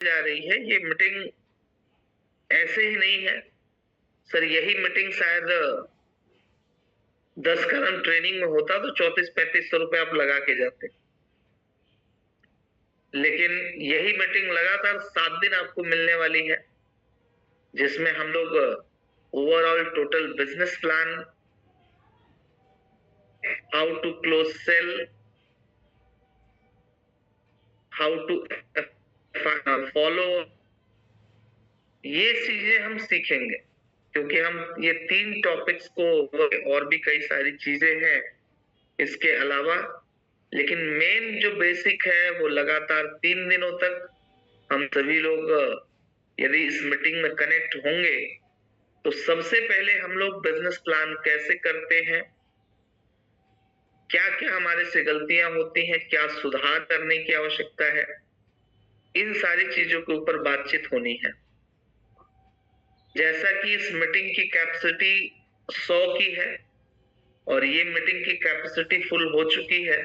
जा रही है, ये मीटिंग ऐसे ही नहीं है सर। यही मीटिंग शायद 10 कदम ट्रेनिंग में होता तो 34-35 सौ रुपए आप लगा के जाते, लेकिन यही मीटिंग लगातार 7 दिन आपको मिलने वाली है, जिसमें हम लोग overall total business plan, how to close sale, how to follow, ये चीजें हम सीखेंगे, क्योंकि हम ये 3 टॉपिक्स को, और भी कई सारी चीजें हैं इसके अलावा, लेकिन मेन जो बेसिक है वो लगातार 3 दिनों तक हम सभी लोग यदि इस मीटिंग में कनेक्ट होंगे तो सबसे पहले हम लोग बिजनेस प्लान कैसे करते हैं, क्या क्या हमारे से गलतियां होती हैं, क्या सुधार करने की आवश्यकता है, इन सारी चीजों के ऊपर बातचीत होनी है। जैसा कि इस मीटिंग की कैपेसिटी 100 की है और ये मीटिंग की कैपेसिटी फुल हो चुकी है,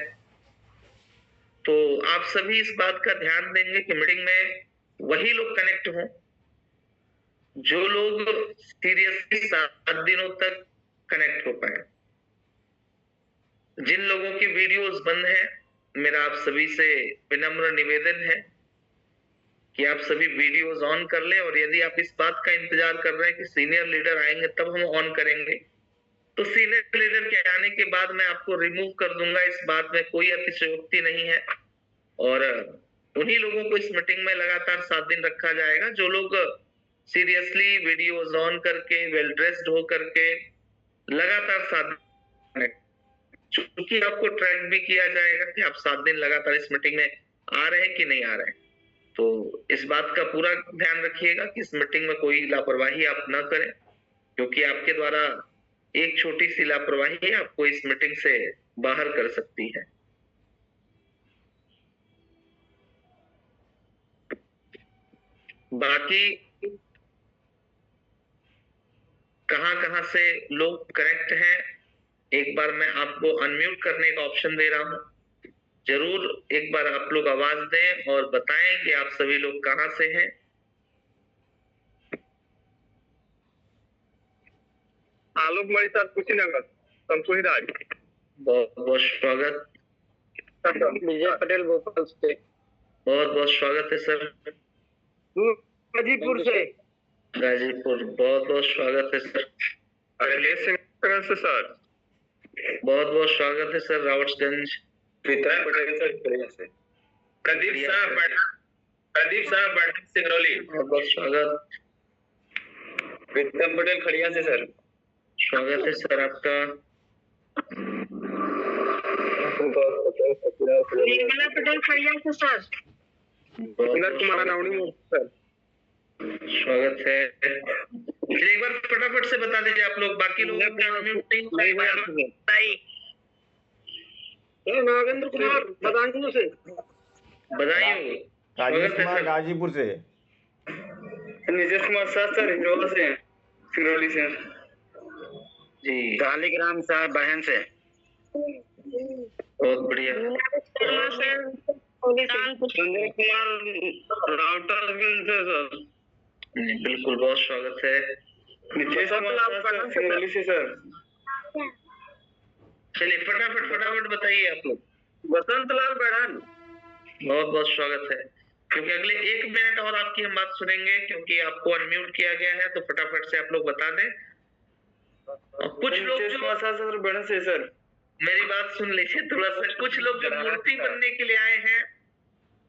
तो आप सभी इस बात का ध्यान देंगे कि मीटिंग में वही लोग कनेक्ट हों जो लोग सीरियसली 7 दिनों तक कनेक्ट हो पाए। जिन लोगों की वीडियोस बंद हैं, मेरा आप सभी से विनम्र निवेदन है कि आप सभी वीडियोस ऑन कर लें, और यदि आप इस बात का इंतजार कर रहे हैं कि सीनियर लीडर आएंगे तब हम ऑन करेंगे, तो सीनियर लीडर के आने के बाद मैं आपको रिमूव कर दूंगा। इस बात में कोई अतिशयोक्ति नहीं है, और उन्हीं लोगों को इस मीटिंग में लगातार 7 दिन रखा जाएगा जो लोग सीरियसली वीडियोस ऑन करके, वेल ड्रेस्ड हो करके लगातार 7 दिन, चूंकि आपको ट्रैक भी किया जाएगा कि आप 7 दिन लगातार इस मीटिंग में आ रहे हैं कि नहीं आ रहे हैं। तो इस बात का पूरा ध्यान रखिएगा कि इस मीटिंग में कोई लापरवाही आप ना करें, क्योंकि आपके द्वारा एक छोटी सी लापरवाही आपको इस मीटिंग से बाहर कर सकती है। बाकी कहां से लोग करेक्ट हैं, एक बार मैं आपको अनम्यूट करने का ऑप्शन दे रहा हूं, जरूर एक बार आप लोग आवाज दें और बताएं कि आप सभी लोग कहां से हैं। आलोक मणि सर, कुशीनगर, संतोषी राज। बहुत बहुत स्वागत। विजय पटेल, भोपाल से। बहुत बहुत स्वागत है सर। गाजीपुर से। गाजीपुर, बहुत बहुत स्वागत है सर। अखिलेश से सर। बहुत बहुत स्वागत है सर। रावटगंज। विक्रम पटेल सर, खड़िया से। प्रदीप साहब सिंगरौली। बहुत बहुत स्वागत। विक्रम पटेल खड़िया से सर। स्वागत है सर आपका। निर्मला पटेल खड़िया से सर। कुमार रावणी सर। स्वागत है। एक बार फटाफट से बता दीजिए आप लोग, बाकी लोगों का नागेंद्र कुमार बदायूं से। बधाई। राजेश कुमार गाजीपुर से। नीतीश कुमार सर हिंडोला से, सिंगरौली से जी। शालिग्राम साहब बहन से। बहुत बढ़िया। संजय कुमार राउटरगंज से सर। बिल्कुल, बहुत स्वागत है। नीतीश कुमार सिंगरौली से सर। चलिए फटाफट बताइए आप लोग। वसंत लाल बढ़ान। बहुत बहुत स्वागत है। क्योंकि अगले 1 मिनट और आपकी हम बात सुनेंगे, क्योंकि आपको अनम्यूट किया गया है, तो फटाफट से आप लोग बता दें। और कुछ लोग जो बढ़न से सर, मेरी बात सुन लीजिए थोड़ा सा। कुछ लोग जो मूर्ति बनने के लिए आए हैं,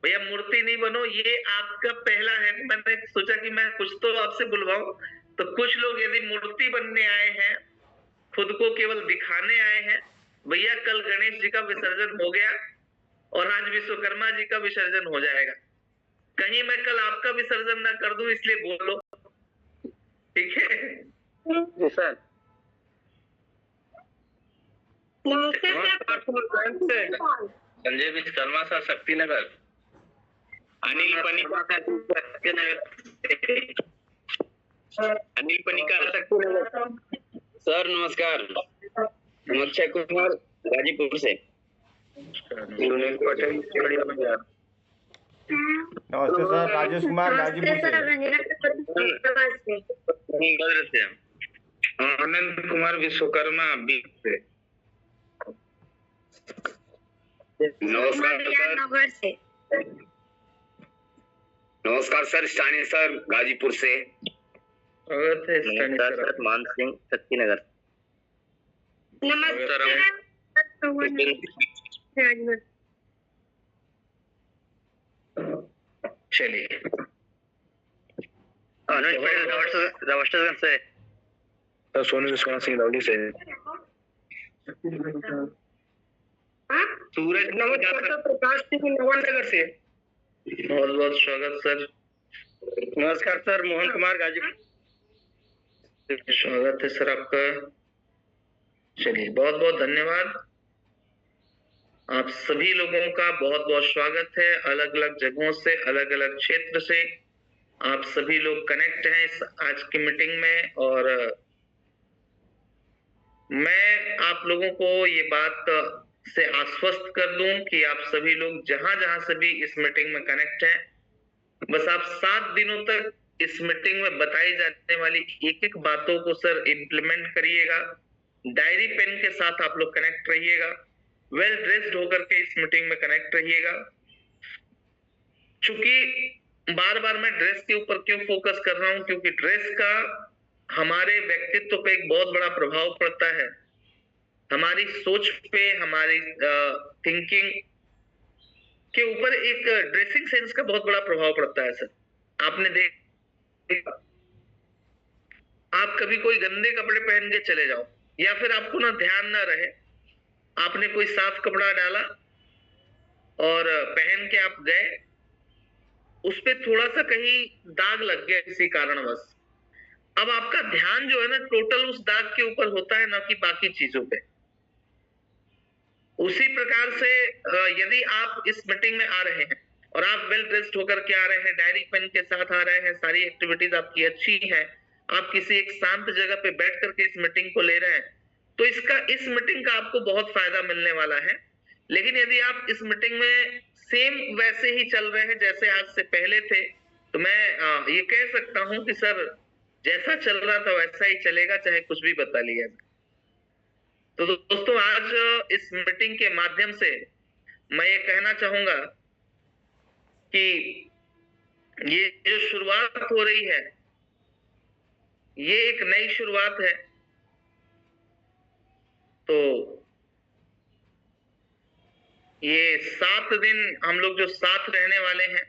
भैया मूर्ति नहीं बनो, ये आपका पहला है। मैंने सोचा कि मैं कुछ तो आपसे बुलवाऊं, तो कुछ लोग यदि मूर्ति बनने आए हैं, खुद को केवल दिखाने आए हैं, भैया कल गणेश जी का विसर्जन हो गया और आज विश्वकर्मा जी का विसर्जन हो जाएगा। कहीं मैं कल आपका विसर्जन ना कर दूं, इसलिए बोलो, ठीक है? जी sir. Sanjay Vishwakarma sir, Shaktinagar. Anil Panika sir, नमस्कार। अक्षय कुमार गाजीपुर से। सुनील पटेल। नमस्ते सर, राजेश कुमार गाजीपुर से। सोनभद्र से। अनंत कुमार विश्वकर्मा बीच से। नगर से। नमस्कार सर, स्टानी सर गाजीपुर से। स्वागत है स्टानी सर। मान सिंह शक्तिनगर। नमस्कार। चलिए रवस्टगंज से। सर सोनू विश्वनाथ सिंह लवली से। सूरज नमस्कार प्रकाश सिंह नगर से। बहुत बहुत स्वागत सर। नमस्कार सर, मोहन कुमार गाजीपुर। स्वागत है सर आपका। चलिए बहुत बहुत धन्यवाद। आप सभी लोगों का बहुत बहुत स्वागत है। अलग अलग जगहों से, अलग अलग क्षेत्र से आप सभी लोग कनेक्ट हैं इस आज की मीटिंग में। और मैं आप लोगों को ये बात से आश्वस्त कर दूं कि आप सभी लोग जहां जहां से भी इस मीटिंग में कनेक्ट हैं, बस आप 7 दिनों तक इस मीटिंग में बताई जाने वाली एक एक बातों को सर इम्प्लीमेंट करिएगा। डायरी पेन के साथ आप लोग कनेक्ट रहिएगा। वेल ड्रेस्ड होकर के इस मीटिंग में कनेक्ट रहिएगा। चूंकि बार बार मैं ड्रेस के ऊपर क्यों फोकस कर रहा हूं, क्योंकि ड्रेस का हमारे व्यक्तित्व पे एक बहुत बड़ा प्रभाव पड़ता है। हमारी सोच पे, हमारी थिंकिंग के ऊपर एक ड्रेसिंग सेंस का बहुत बड़ा प्रभाव पड़ता है सर। आपने देख, आप कभी कोई गंदे कपड़े पहन के चले जाओ, या फिर आपको ना ध्यान ना रहे, आपने कोई साफ कपड़ा डाला और पहन के आप गए, उस पे थोड़ा सा कहीं दाग लग गया किसी कारणवश, अब आपका ध्यान जो है ना टोटल उस दाग के ऊपर होता है, ना कि बाकी चीजों पे। उसी प्रकार से यदि आप इस मीटिंग में आ रहे हैं और आप वेल ड्रेस्ड होकर के आ रहे हैं, डायरी पेन के साथ आ रहे हैं, सारी एक्टिविटीज आपकी अच्छी है, आप किसी एक शांत जगह पे बैठ करके इस मीटिंग को ले रहे हैं, तो इस मीटिंग का आपको बहुत फायदा मिलने वाला है। लेकिन यदि आप इस मीटिंग में सेम वैसे ही चल रहे हैं जैसे आज से पहले थे, तो मैं ये कह सकता हूं कि सर जैसा चल रहा था वैसा ही चलेगा, चाहे कुछ भी बता लिया। तो दोस्तों आज इस मीटिंग के माध्यम से मैं ये कहना चाहूंगा कि ये जो शुरुआत हो रही है, ये एक नई शुरुआत है। तो ये 7 दिन हम लोग जो साथ रहने वाले हैं,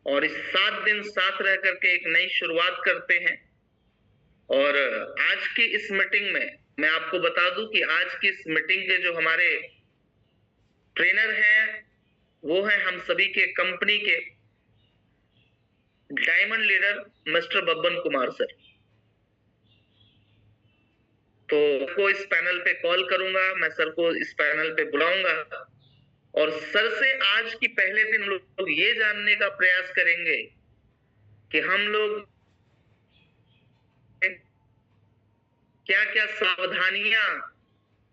और इस 7 दिन साथ रह करके एक नई शुरुआत करते हैं। और आज की इस मीटिंग में मैं आपको बता दूं कि आज की इस मीटिंग के जो हमारे ट्रेनर हैं, वो हैं हम सभी के कंपनी के diamond leader mister Babban Kumar sir. तो को इस पैनल पे कॉल करूंगा, मैं सर को इस पैनल पे बुलाऊंगा और सर से आज की पहले दिन लोग ये जानने का प्रयास करेंगे कि हम लोग क्या क्या सावधानियां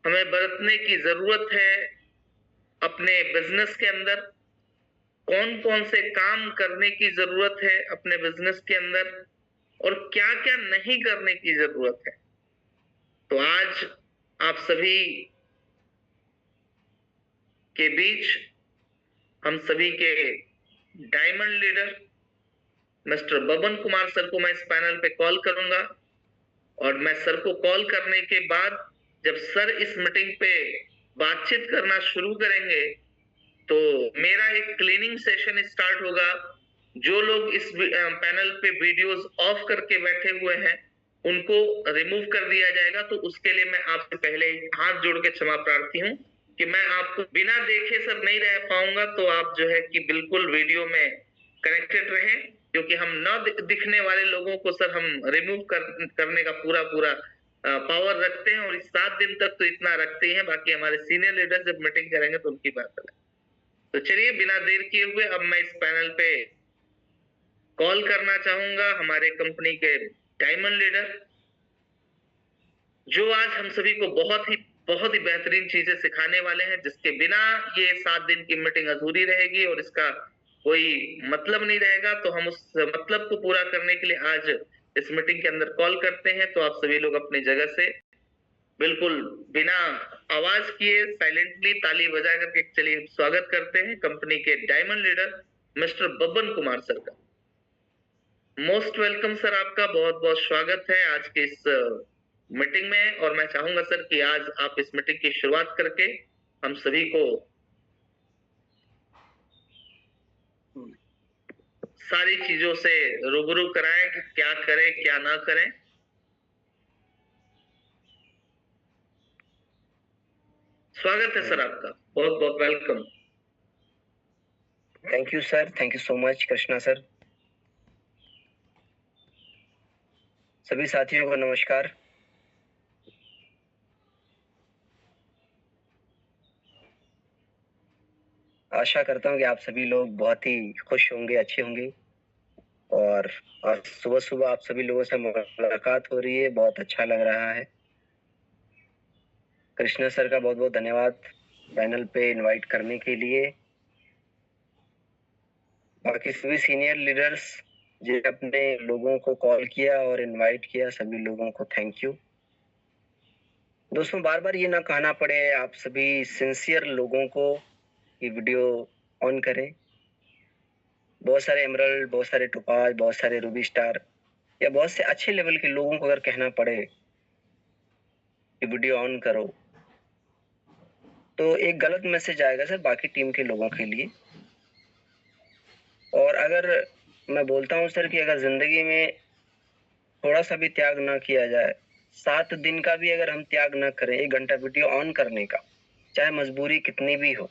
हमें बरतने की जरूरत है अपने बिजनेस के अंदर, कौन कौन से काम करने की जरूरत है अपने बिजनेस के अंदर, और क्या क्या नहीं करने की जरूरत है। तो आज आप सभी के बीच हम सभी के diamond leader mister Babban Kumar sir को मैं इस पैनल पे कॉल करूंगा, और मैं सर को कॉल करने के बाद जब सर इस मीटिंग पे बातचीत करना शुरू करेंगे, तो मेरा एक क्लीनिंग सेशन स्टार्ट होगा। जो लोग इस पैनल पे वीडियोस ऑफ करके बैठे हुए हैं, उनको रिमूव कर दिया जाएगा। तो उसके लिए मैं आपसे पहले ही हाथ जोड़ के क्षमा प्रार्थी हूँ कि मैं आपको बिना देखे सर नहीं रह पाऊंगा। तो आप जो है कि बिल्कुल वीडियो में कनेक्टेड रहें, क्योंकि हम न दिखने वाले लोगों को सर हम रिमूव करने का पूरा पावर रखते हैं, और इस 7 दिन तक तो इतना रखते ही हैं। बाकी हमारे सीनियर लीडर जब मीटिंग करेंगे तो उनकी बात है। तो चलिए बिना देर किए हुए अब मैं इस पैनल पे कॉल करना चाहूंगा हमारे कंपनी के डायमंड लीडर, जो आज हम सभी को बहुत ही बहुत ही बेहतरीन चीजें सिखाने वाले हैं, जिसके बिना ये 7 दिन की मीटिंग अधूरी रहेगी और इसका कोई मतलब नहीं रहेगा। तो हम उस मतलब को पूरा करने के लिए आज इस मीटिंग के अंदर कॉल करते हैं। तो आप सभी लोग अपनी जगह से बिल्कुल बिना आवाज किए साइलेंटली ताली बजा करके चलिए स्वागत करते हैं कंपनी के diamond leader mister Babban Kumar sir का। मोस्ट वेलकम सर, आपका बहुत बहुत स्वागत है आज के इस मीटिंग में। और मैं चाहूंगा सर कि आज आप इस मीटिंग की शुरुआत करके हम सभी को सारी चीजों से रूबरू कराएं कि क्या करें क्या ना करें। स्वागत है सर आपका, बहुत बहुत welcome. Thank you sir, thank you so much Krishna sir. सभी साथियों को नमस्कार। आशा करता हूँ कि आप सभी लोग बहुत ही खुश होंगे, अच्छे होंगे। और आज सुबह सुबह आप सभी लोगों से मुलाकात हो रही है, बहुत अच्छा लग रहा है। कृष्णा सर का बहुत बहुत धन्यवाद पैनल पे इनवाइट करने के लिए। बाकी सभी सीनियर लीडर्स जो अपने लोगों को कॉल किया और इनवाइट किया, सभी लोगों को थैंक यू। दोस्तों, बार बार ये ना कहना पड़े, आप सभी सिंसियर लोगों को ये वीडियो ऑन करें। बहुत सारे एमरल्ड, बहुत सारे टोपाज, बहुत सारे रूबी स्टार या बहुत से अच्छे लेवल के लोगों को अगर कहना पड़े कि वीडियो ऑन करो, तो एक गलत मैसेज आएगा सर बाकी टीम के लोगों के लिए। और अगर मैं बोलता हूँ सर कि अगर जिंदगी में थोड़ा सा भी त्याग ना किया जाए, 7 दिन का भी अगर हम त्याग ना करें 1 घंटा वीडियो ऑन करने का, चाहे मजबूरी कितनी भी हो,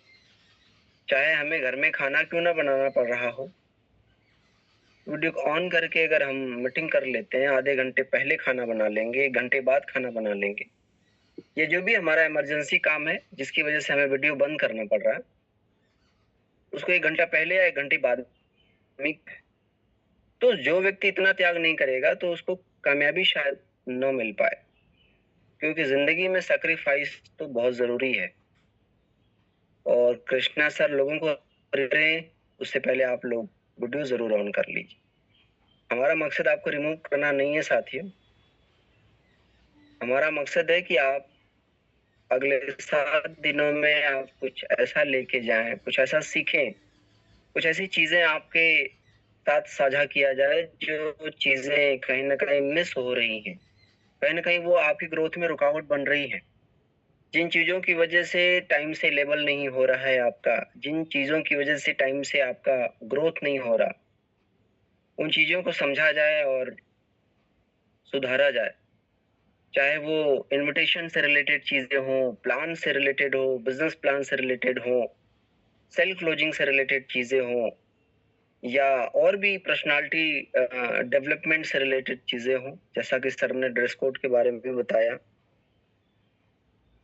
चाहे हमें घर में खाना क्यों ना बनाना पड़ रहा हो, वीडियो ऑन करके अगर हम मीटिंग कर लेते हैं, आधे घंटे पहले खाना बना लेंगे, 1 घंटे बाद खाना बना लेंगे, ये जो भी हमारा इमरजेंसी काम है जिसकी वजह से हमें वीडियो बंद करना पड़ रहा है, उसको 1 घंटा पहले या 1 घंटे बाद में, तो जो व्यक्ति इतना त्याग नहीं करेगा तो उसको कामयाबी शायद न मिल पाए। क्योंकि जिंदगी में सैक्रिफाइस तो बहुत जरूरी है। और कृष्णा सर लोगों को उससे पहले आप लोग वीडियो जरूर ऑन कर लीजिए। हमारा मकसद आपको रिमूव करना नहीं है साथियों, हमारा मकसद है कि आप अगले 7 दिनों में आप कुछ ऐसा लेके जाएं, कुछ ऐसा सीखें, कुछ ऐसी चीजें आपके साथ साझा किया जाए जो चीजें कहीं ना कहीं मिस हो रही हैं, कहीं ना कहीं वो आपकी ग्रोथ में रुकावट बन रही है। जिन चीजों की वजह से टाइम से लेवल नहीं हो रहा है आपका, जिन चीजों की वजह से टाइम से आपका ग्रोथ नहीं हो रहा, उन चीजों को समझा जाए और सुधारा जाए। चाहे वो इन्विटेशन से रिलेटेड चीजें हो, प्लान से रिलेटेड हो, बिजनेस प्लान से रिलेटेड हो, सेल क्लोजिंग से रिलेटेड चीजें हो, या और भी पर्सनालिटी डेवलपमेंट से रिलेटेड चीजें हो, जैसा कि सर ने ड्रेस कोड के बारे में भी बताया।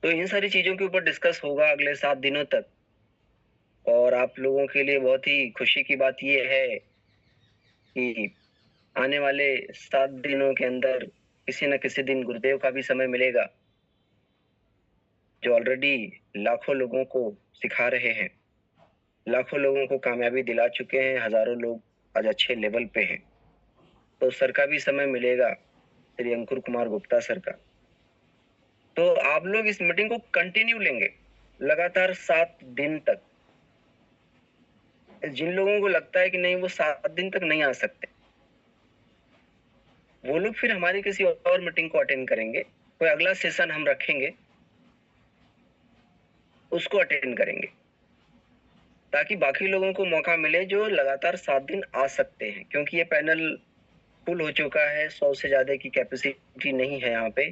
तो इन सारी चीजों के ऊपर डिस्कस होगा अगले 7 दिनों तक। और आप लोगों के लिए बहुत ही खुशी की बात यह है कि आने वाले 7 दिनों के अंदर किसी न किसी दिन गुरुदेव का भी समय मिलेगा, जो ऑलरेडी लाखों लोगों को सिखा रहे हैं, लाखों लोगों को कामयाबी दिला चुके हैं, हजारों लोग आज अच्छे लेवल पे हैं। तो सर का भी समय मिलेगा, श्री अंकुर कुमार गुप्ता सर का। तो आप लोग इस मीटिंग को कंटिन्यू लेंगे लगातार 7 दिन तक। जिन लोगों को लगता है कि नहीं वो 7 दिन तक नहीं आ सकते, वो लोग फिर हमारी किसी और मीटिंग को अटेंड करेंगे, कोई अगला सेशन हम रखेंगे उसको अटेंड करेंगे, ताकि बाकी लोगों को मौका मिले जो लगातार 7 दिन आ सकते हैं। क्योंकि ये पैनल फुल हो चुका है, 100 से ज्यादा की कैपेसिटी नहीं है यहाँ पे।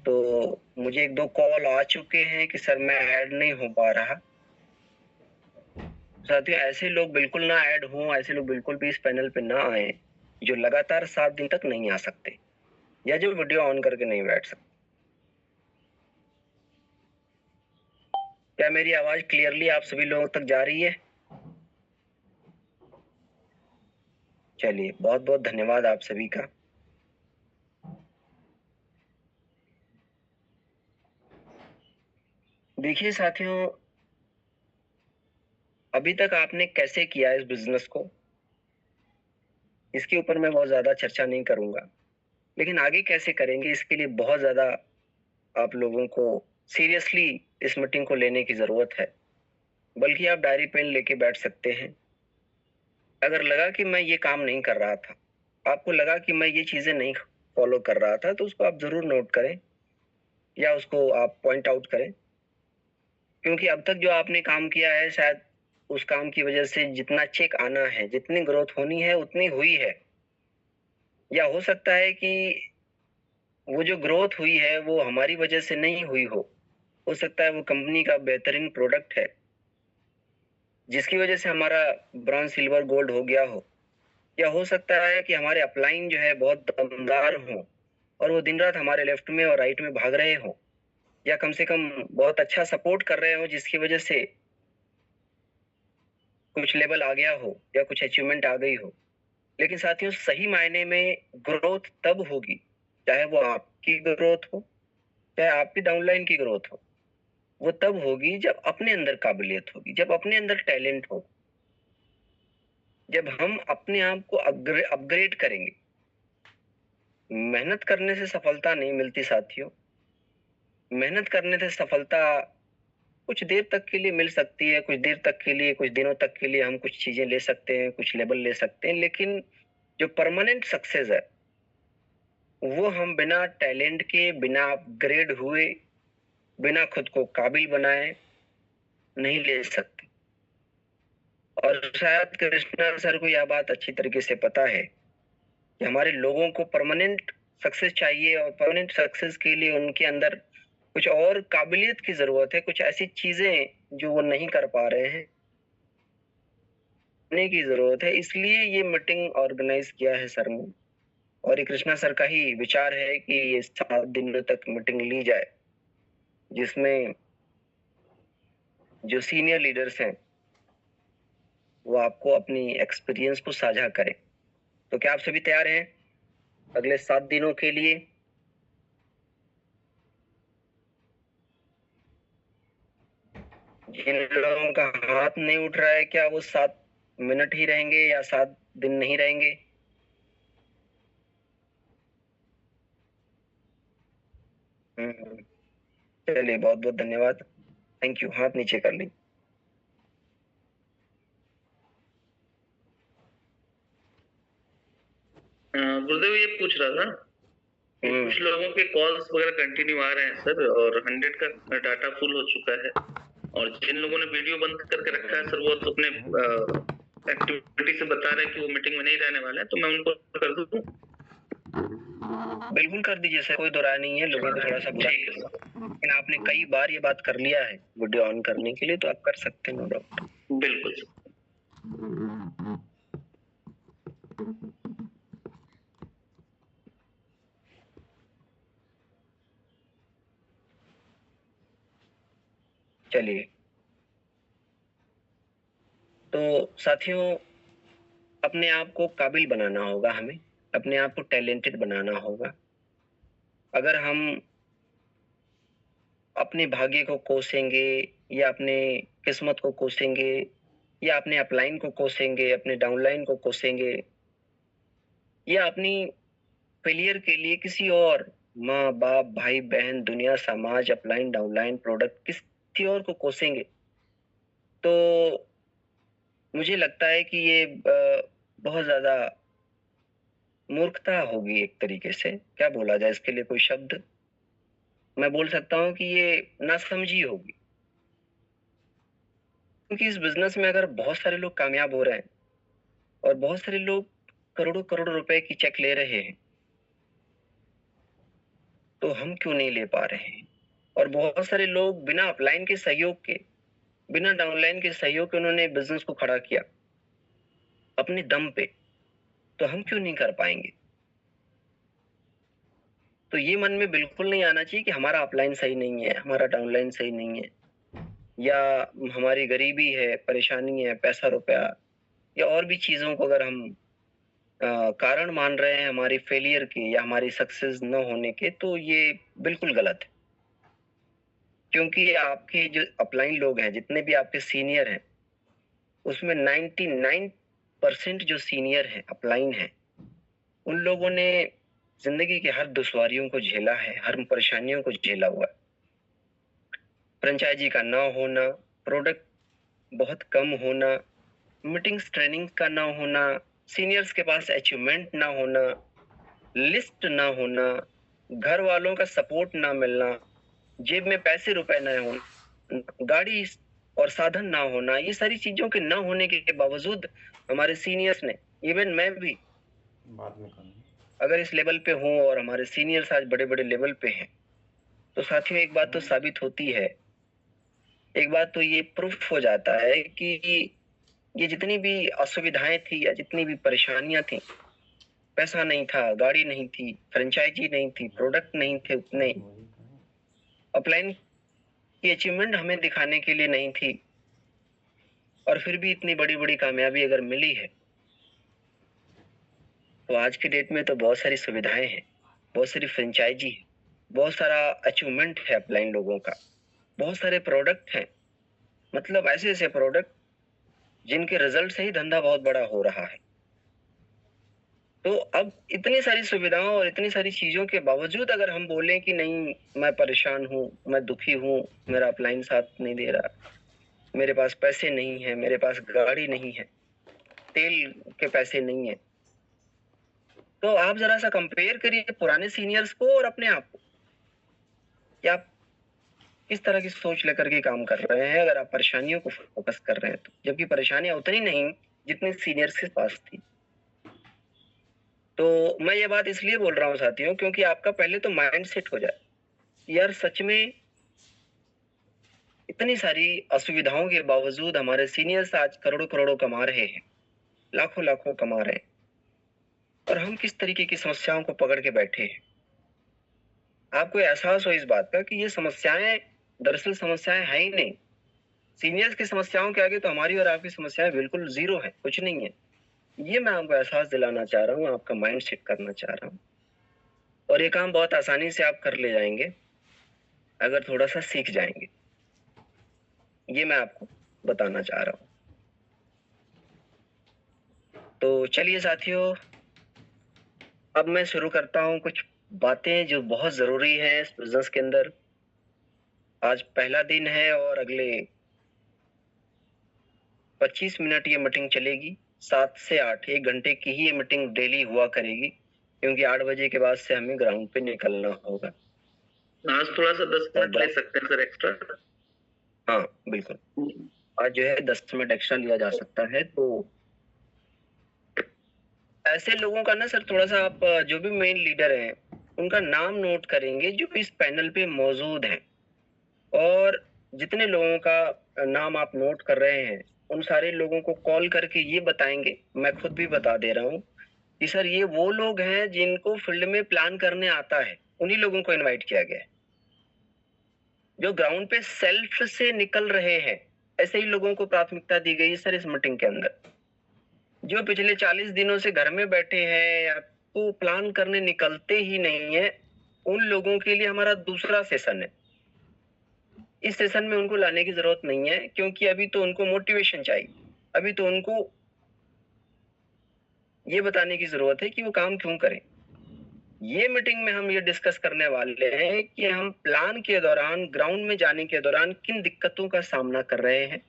तो मुझे 1-2 कॉल आ चुके हैं कि सर मैं ऐड नहीं हो पा रहा। साथियों, ऐसे लोग बिल्कुल ना ऐड हों, ऐसे लोग बिल्कुल भी इस पैनल पे ना आए जो लगातार 7 दिन तक नहीं आ सकते या जो वीडियो ऑन करके नहीं बैठ सकते। क्या मेरी आवाज क्लियरली आप सभी लोगों तक जा रही है? चलिए, बहुत बहुत धन्यवाद आप सभी का। देखिए साथियों, अभी तक आपने कैसे किया इस बिजनेस को, इसके ऊपर मैं बहुत ज्यादा चर्चा नहीं करूंगा, लेकिन आगे कैसे करेंगे इसके लिए बहुत ज्यादा आप लोगों को सीरियसली इस मीटिंग को लेने की जरूरत है। बल्कि आप डायरी पेन लेके बैठ सकते हैं। अगर लगा कि मैं ये काम नहीं कर रहा था, आपको लगा कि मैं ये चीजें नहीं फॉलो कर रहा था, तो उसको आप जरूर नोट करें या उसको आप पॉइंट आउट करें। क्योंकि अब तक जो आपने काम किया है, शायद उस काम की वजह से जितना चेक आना है, जितनी ग्रोथ होनी है, उतनी हुई है। या हो सकता है कि वो जो ग्रोथ हुई है वो हमारी वजह से नहीं हुई हो सकता है वो कंपनी का बेहतरीन प्रोडक्ट है जिसकी वजह से हमारा ब्रॉन्ज सिल्वर गोल्ड हो गया हो। या हो सकता है कि हमारे अपलाइन जो है बहुत दमदार हो और वो दिन रात हमारे लेफ्ट में और राइट में भाग रहे हो, या कम से कम बहुत अच्छा सपोर्ट कर रहे हो, जिसकी वजह से कुछ लेवल आ गया हो या कुछ अचीवमेंट आ गई हो। लेकिन साथियों, सही मायने में ग्रोथ तब होगी, चाहे वो आपकी ग्रोथ हो चाहे आपकी डाउनलाइन की ग्रोथ हो, वो तब होगी जब अपने अंदर काबिलियत होगी, जब अपने अंदर टैलेंट हो, जब हम अपने आप को अपग्रेड करेंगे। मेहनत करने से सफलता नहीं मिलती साथियों। मेहनत करने से सफलता कुछ देर तक के लिए मिल सकती है, कुछ देर तक के लिए, कुछ दिनों तक के लिए हम कुछ चीजें ले सकते हैं, कुछ लेवल ले सकते हैं, लेकिन जो परमानेंट सक्सेस है वो हम बिना टैलेंट के, बिना अपग्रेड हुए, बिना खुद को काबिल बनाए नहीं ले सकते। और शायद कृष्णा सर को यह बात अच्छी तरीके से पता है कि हमारे लोगों को परमानेंट सक्सेस चाहिए, और परमानेंट सक्सेस के लिए उनके अंदर कुछ और काबिलियत की जरूरत है, कुछ ऐसी चीजें जो वो नहीं कर पा रहे हैं की जरूरत है। इसलिए ये मीटिंग ऑर्गेनाइज किया है सर ने, और ये कृष्णा सर का ही विचार है कि ये 7 दिनों तक मीटिंग ली जाए, जिसमें जो सीनियर लीडर्स हैं वो आपको अपनी एक्सपीरियंस को साझा करें। तो क्या आप सभी तैयार हैं अगले 7 दिनों के लिए? जिन लोगों का हाथ नहीं उठ रहा है, क्या वो 7 मिनट ही रहेंगे या 7 दिन नहीं रहेंगे? चलिए, बहुत बहुत धन्यवाद, थैंक यू। हाथ नीचे कर ली। गुरुदेव ये पूछ रहा था, कुछ लोगों के कॉल्स वगैरह कंटिन्यू आ रहे हैं सर, और 100 का डाटा फुल हो चुका है, और जिन लोगों ने वीडियो बंद करके रखा है सर, वो तो अपने एक्टिविटी से बता रहे हैं कि वो मीटिंग में नहीं रहने वाले हैं, तो मैं उनको कर दूं? बिल्कुल कर दीजिए सर, कोई दो राय नहीं है। लोगों को थोड़ा सा बुरा, लेकिन आपने कई बार ये बात कर लिया है वीडियो ऑन करने के लिए, तो आप कर सकते हैं, नो डाउट। बिल्कुल सर। चलिए, तो साथियों, अपने आप को काबिल बनाना होगा, हमें अपने आप को टैलेंटेड बनाना होगा। अगर हम अपने भाग्य को कोसेंगे या अपने किस्मत को कोसेंगे या अपने अपलाइन को कोसेंगे, अपने डाउनलाइन को कोसेंगे, या अपनी फेलियर के लिए किसी और माँ बाप, भाई बहन, दुनिया, समाज, अपलाइन, डाउनलाइन, प्रोडक्ट, किसी और को कोसेंगे, तो मुझे लगता है कि ये बहुत ज्यादा मूर्खता होगी एक तरीके से। क्या बोला जाए इसके लिए, कोई शब्द? मैं बोल सकता हूँ कि ये नासमझी होगी। क्योंकि इस बिजनेस में अगर बहुत सारे लोग कामयाब हो रहे हैं और बहुत सारे लोग करोड़ों करोड़ों रुपए की चेक ले रहे हैं, तो हम क्यों नहीं ले पा रहे हैं? और बहुत सारे लोग बिना अपलाइन के सहयोग के, बिना डाउनलाइन के सहयोग के उन्होंने बिजनेस को खड़ा किया अपने दम पे, तो हम क्यों नहीं कर पाएंगे? तो ये मन में बिल्कुल नहीं आना चाहिए कि हमारा अपलाइन सही नहीं है, हमारा डाउनलाइन सही नहीं है, या हमारी गरीबी है, परेशानी है, पैसा रुपया या और भी चीजों को अगर हम कारण मान रहे हैं हमारी फेलियर के या हमारी सक्सेस न होने के, तो ये बिल्कुल गलत है। क्योंकि आपके जो अपलाइन लोग हैं, जितने भी आपके सीनियर हैं, उसमें 99% जो सीनियर हैं, अपलाइन हैं, उन लोगों ने जिंदगी की हर दुश्वारियों को झेला है, हर परेशानियों को झेला हुआ है। फ्रेंचाइजी का ना होना, प्रोडक्ट बहुत कम होना, मीटिंग्स ट्रेनिंग का ना होना, सीनियर्स के पास अचीवमेंट ना होना, लिस्ट ना होना, घर वालों का सपोर्ट ना मिलना, जेब में पैसे रुपए ना होना, गाड़ी और साधन ना होना, ये सारी चीजों के ना होने के बावजूद हमारे सीनियर्स ने, इवन मैं भी बाद में करना। अगर इस लेवल पे हूँ और हमारे सीनियर्स आज बड़े बड़े लेवल पे हैं, तो साथियों एक बात तो साबित होती है, एक बात तो ये प्रूफ हो जाता है कि ये जितनी भी असुविधाएं थी या जितनी भी परेशानियां थी, पैसा नहीं था, गाड़ी नहीं थी, फ्रेंचाइजी नहीं थी, प्रोडक्ट नहीं थे उतने, अपलाइन की अचीवमेंट हमें दिखाने के लिए नहीं थी, और फिर भी इतनी बड़ी बड़ी कामयाबी अगर मिली है, तो आज की डेट में तो बहुत सारी सुविधाएं हैं, बहुत सारी फ्रेंचाइजी है, बहुत सारा अचीवमेंट है अपलाइन लोगों का, बहुत सारे प्रोडक्ट हैं, मतलब ऐसे ऐसे प्रोडक्ट जिनके रिजल्ट से ही धंधा बहुत बड़ा हो रहा है। तो अब इतनी सारी सुविधाओं और इतनी सारी चीजों के बावजूद अगर हम बोलें कि नहीं, मैं परेशान हूँ, मैं दुखी हूँ, मेरा अपलाइन साथ नहीं दे रहा, मेरे पास पैसे नहीं है, मेरे पास गाड़ी नहीं है, तेल के पैसे नहीं है, तो आप जरा सा कंपेयर करिए पुराने सीनियर्स को और अपने आप को, कि आप किस तरह की सोच लेकर के काम कर रहे हैं अगर आप परेशानियों को फोकस कर रहे हैं तो, जबकि परेशानियां उतनी नहीं जितनी सीनियर्स के पास थी। तो मैं ये बात इसलिए बोल रहा हूँ साथियों, क्योंकि आपका पहले तो माइंड सेट हो जाए, यार सच में इतनी सारी असुविधाओं के बावजूद हमारे सीनियर्स आज करोड़ों करोड़ों कमा रहे हैं, लाखों लाखों कमा रहे हैं, और हम किस तरीके की समस्याओं को पकड़ के बैठे हैं। आपको एहसास हो इस बात का कि ये समस्याएं दरअसल समस्याएं है ही नहीं, सीनियर्स की समस्याओं के आगे तो हमारी और आपकी समस्याएं बिल्कुल जीरो है, कुछ नहीं है। ये मैं आपको एहसास दिलाना चाह रहा हूँ, आपका माइंड सेट करना चाह रहा हूँ, और ये काम बहुत आसानी से आप कर ले जाएंगे अगर थोड़ा सा सीख जाएंगे, ये मैं आपको बताना चाह रहा हूँ। तो चलिए साथियों, अब मैं शुरू करता हूँ कुछ बातें जो बहुत जरूरी है इस बिजनेस के अंदर। आज पहला दिन है और अगले 25 मिनट ये मीटिंग चलेगी, 7 से 8, 1 घंटे की ही ये मीटिंग डेली हुआ करेगी, क्योंकि 8 बजे के बाद से हमें ग्राउंड पे निकलना होगा। आज थोड़ा सा 10 मिनट ले सकते हैं सर एक्स्ट्रा? हाँ बिल्कुल, आज जो है 10 मिनट एक्स्ट्रा लिया जा सकता है। तो ऐसे लोगों का ना सर, थोड़ा सा आप जो भी मेन लीडर हैं उनका नाम नोट करेंगे जो इस पैनल पे मौजूद हैं, और जितने लोगों का नाम आप नोट कर रहे हैं उन सारे लोगों को कॉल करके ये बताएंगे, मैं खुद भी बता दे रहा हूँ कि सर ये वो लोग हैं जिनको फील्ड में प्लान करने आता है, उन्हीं लोगों को इनवाइट किया गया है। जो ग्राउंड पे सेल्फ से निकल रहे हैं, ऐसे ही लोगों को प्राथमिकता दी गई है सर इस मीटिंग के अंदर। जो पिछले 40 दिनों से घर में बैठे हैं या तो प्लान करने निकलते ही नहीं है, उन लोगों के लिए हमारा दूसरा सेशन है। इस सेशन में उनको लाने की जरूरत नहीं है, क्योंकि अभी तो उनको मोटिवेशन चाहिए, अभी तो उनको ये बताने की जरूरत है कि वो काम क्यों करें। ये मीटिंग में हम ये डिस्कस करने वाले हैं कि हम प्लान के दौरान, ग्राउंड में जाने के दौरान किन दिक्कतों का सामना कर रहे हैं,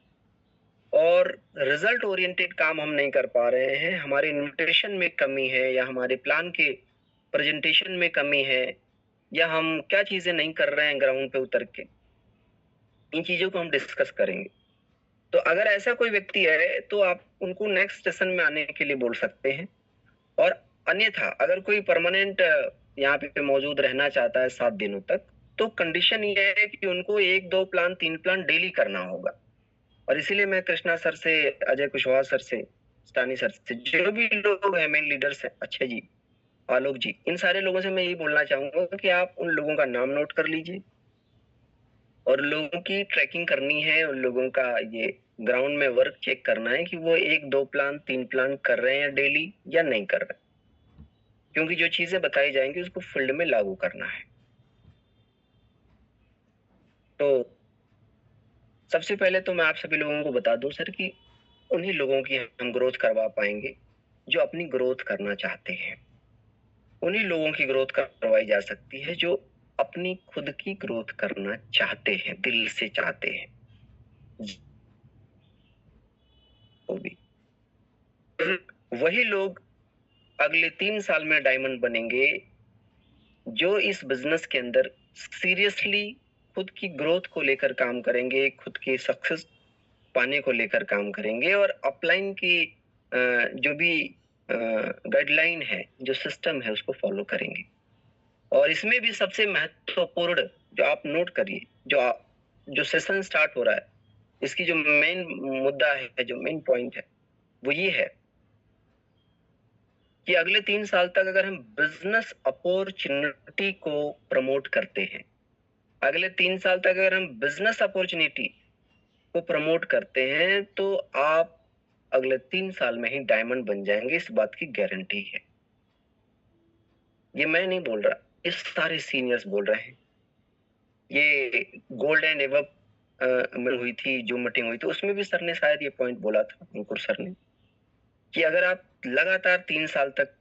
और रिजल्ट ओरिएंटेड काम हम नहीं कर पा रहे हैं, हमारे इन्विटेशन में कमी है, या हमारे प्लान के प्रेजेंटेशन में कमी है, या हम क्या चीजें नहीं कर रहे हैं ग्राउंड पे उतर के, इन चीजों को हम डिस्कस करेंगे। तो अगर ऐसा कोई व्यक्ति है तो आप उनको नेक्स्ट सेशन में आने के लिए बोल सकते हैं, और अन्यथा अगर कोई परमानेंट यहाँ पे मौजूद रहना चाहता है 7 दिनों तक, तो कंडीशन ये है कि उनको 1, 2 प्लान, 3 प्लान डेली करना होगा। और इसीलिए मैं कृष्णा सर से, अजय कुशवाहा सर से, स्टानी सर से, जो भी लोग हैं मेन लीडर्स हैं, अच्छे जी, आलोक जी, इन सारे लोगों से मैं यही बोलना चाहूंगा कि आप उन लोगों का नाम नोट कर लीजिए, और लोगों की ट्रैकिंग करनी है, उन लोगों का ये ग्राउंड में वर्क चेक करना है कि वो 1, 2 प्लान, 3 प्लान कर रहे हैं डेली या नहीं कर रहे, क्योंकि जो चीजें बताई जाएंगी उसको फील्ड में लागू करना है। तो सबसे पहले तो मैं आप सभी लोगों को बता दूं सर कि उन्हीं लोगों की हम ग्रोथ करवा पाएंगे जो अपनी ग्रोथ करना चाहते हैं। उन्हीं लोगों की ग्रोथ करवाई जा सकती है जो अपनी खुद की ग्रोथ करना चाहते हैं, दिल से चाहते हैं। वो भी वही लोग अगले 3 साल में डायमंड बनेंगे जो इस बिजनेस के अंदर सीरियसली खुद की ग्रोथ को लेकर काम करेंगे, खुद की सक्सेस पाने को लेकर काम करेंगे और अपलाइन की जो भी गाइडलाइन है, जो सिस्टम है, उसको फॉलो करेंगे। और इसमें भी सबसे महत्वपूर्ण जो आप नोट करिए, जो सेशन स्टार्ट हो रहा है, इसकी जो मेन मुद्दा है, जो मेन पॉइंट है, वो ये है कि अगले 3 साल तक अगर हम बिजनेस अपॉर्चुनिटी को प्रमोट करते हैं, अगले 3 साल तक अगर हम बिजनेस अपॉर्चुनिटी को प्रमोट करते हैं, तो आप अगले 3 साल में ही डायमंड बन जाएंगे, इस बात की गारंटी है। ये मैं नहीं बोल रहा, इस सारे सीनियर्स बोल रहे हैं। ये गोल्ड एंड एबव हुई थी, जो मीटिंग हुई थी, उसमें भी सर ने शायद ये पॉइंट बोला था, अंकुर सर ने, कि अगर आप लगातार 3 साल तक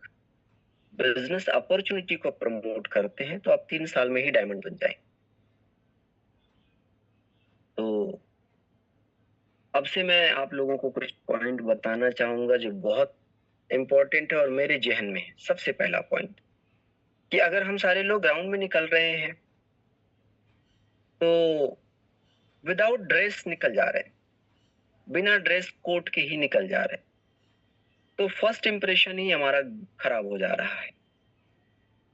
बिजनेस अपॉर्चुनिटी को प्रमोट करते हैं तो आप 3 साल में ही डायमंड बन जाएंगे। तो अब से मैं आप लोगों को कुछ पॉइंट बताना चाहूंगा जो बहुत इंपॉर्टेंट है और मेरे जहन में है। सबसे पहला पॉइंट कि अगर हम सारे लोग ग्राउंड में निकल रहे हैं तो विदाउट ड्रेस निकल जा रहे हैं, बिना ड्रेस कोड के ही निकल जा रहे हैं, तो फर्स्ट इंप्रेशन ही हमारा खराब हो जा रहा है।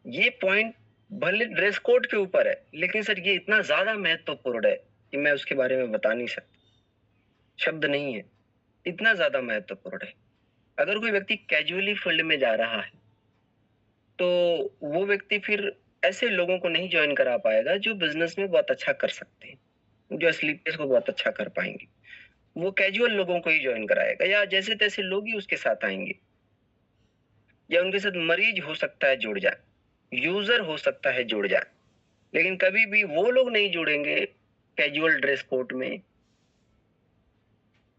ये पॉइंट भले ड्रेस कोड के ऊपर है, लेकिन सर ये इतना ज्यादा महत्वपूर्ण है कि मैं उसके बारे में बता नहीं सकता, शब्द नहीं है, इतना ज्यादा महत्वपूर्ण है। अगर कोई व्यक्ति कैजुअली फील्ड में जा रहा है तो वो व्यक्ति फिर ऐसे लोगों को नहीं ज्वाइन करा पाएगा जो बिजनेस में बहुत अच्छा कर सकते हैं, जो स्लीपर्स को बहुत अच्छा कर पाएंगे। वो कैजुअल लोगों को ही ज्वाइन कराएगा, या जैसे तैसे लोग ही उसके साथ आएंगे, या उनके साथ मरीज हो सकता है जुड़ जाए, यूजर हो सकता है जुड़ जाए, लेकिन कभी भी वो लोग नहीं जुड़ेंगे कैजुअल ड्रेस कोड में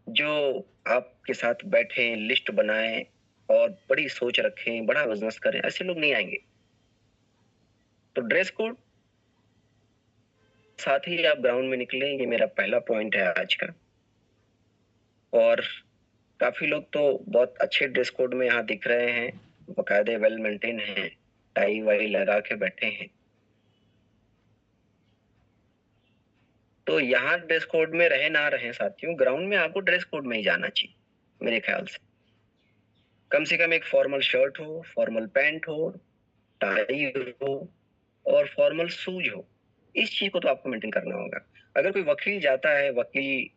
जो आपके साथ बैठे, लिस्ट बनाएं और बड़ी सोच रखें, बड़ा बिजनेस करें। ऐसे लोग नहीं आएंगे। तो ड्रेस कोड साथ ही आप ग्राउंड में निकले, ये मेरा पहला पॉइंट है आज का। और काफी लोग तो बहुत अच्छे ड्रेस कोड में यहाँ दिख रहे हैं, बकायदे वेल मेंटेन हैं, टाई वाई लगा के बैठे हैं। तो यहाँ ड्रेस कोड में रहे ना रहे साथियों, ग्राउंड में आपको ड्रेस कोड में ही जाना चाहिए मेरे ख्याल से। कम से कम एक फॉर्मल शर्ट हो, फॉर्मल पैंट हो, टाई हो और फॉर्मल शूज हो। इस चीज को तो आपको मेंटेन करना होगा। अगर कोई वकील जाता है, वकील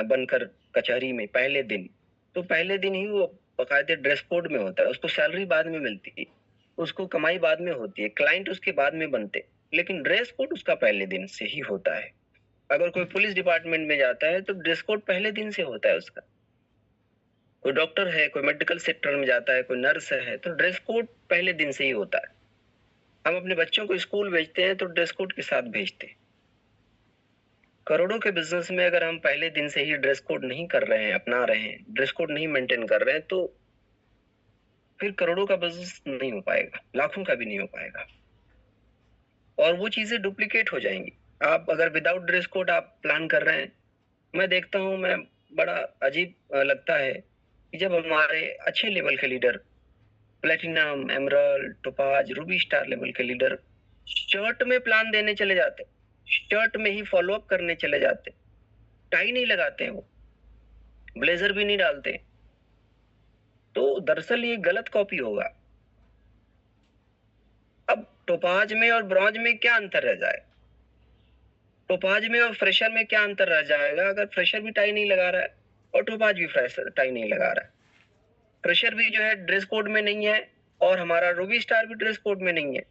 बनकर कचहरी में पहले दिन, तो पहले दिन ही वो बाकायदे ड्रेस कोड में होता है। उसको सैलरी बाद में मिलती है, उसको कमाई बाद में होती है, क्लाइंट उसके बाद में बनते, लेकिन ड्रेस कोड उसका पहले दिन से ही होता है। अगर कोई पुलिस डिपार्टमेंट में जाता है तो ड्रेस कोड पहले दिन से होता है उसका। कोई डॉक्टर है, कोई मेडिकल सेक्टर में जाता है, कोई नर्स है, तो ड्रेस कोड पहले दिन से ही होता है। हम अपने बच्चों को स्कूल भेजते हैं तो ड्रेस कोड के साथ भेजते हैं। करोड़ों के बिजनेस में अगर हम पहले दिन से ही ड्रेस कोड नहीं कर रहे हैं, अपना रहे हैं, ड्रेस कोड नहीं मेंटेन कर रहे हैं, तो फिर करोड़ों का बिजनेस नहीं हो पाएगा, लाखों का भी नहीं हो पाएगा, और वो चीजें डुप्लीकेट हो जाएंगी। आप अगर विदाउट ड्रेस कोड आप प्लान कर रहे हैं, मैं देखता हूं, मैं बड़ा अजीब लगता है कि जब हमारे अच्छे लेवल के leader, platinum, emerald, topaz, Ruby star level के लीडर शर्ट में प्लान देने चले जाते, शर्ट में ही फॉलो अप करने चले जाते, टाई नहीं लगाते हैं, वो ब्लेजर भी नहीं डालते, तो दरअसल ये गलत कॉपी होगा। अब टोपाज में और ब्रॉन्ज में क्या अंतर रह जाए? टोपाज में और फ्रेशर में क्या अंतर रह जाएगा अगर फ्रेशर भी टाई नहीं लगा रहा है और टोपाज भी फ्रेशर टाई नहीं लगा रहा है? फ्रेशर भी जो है ड्रेस कोड में नहीं है और हमारा रूबी स्टार भी ड्रेस कोड में नहीं है,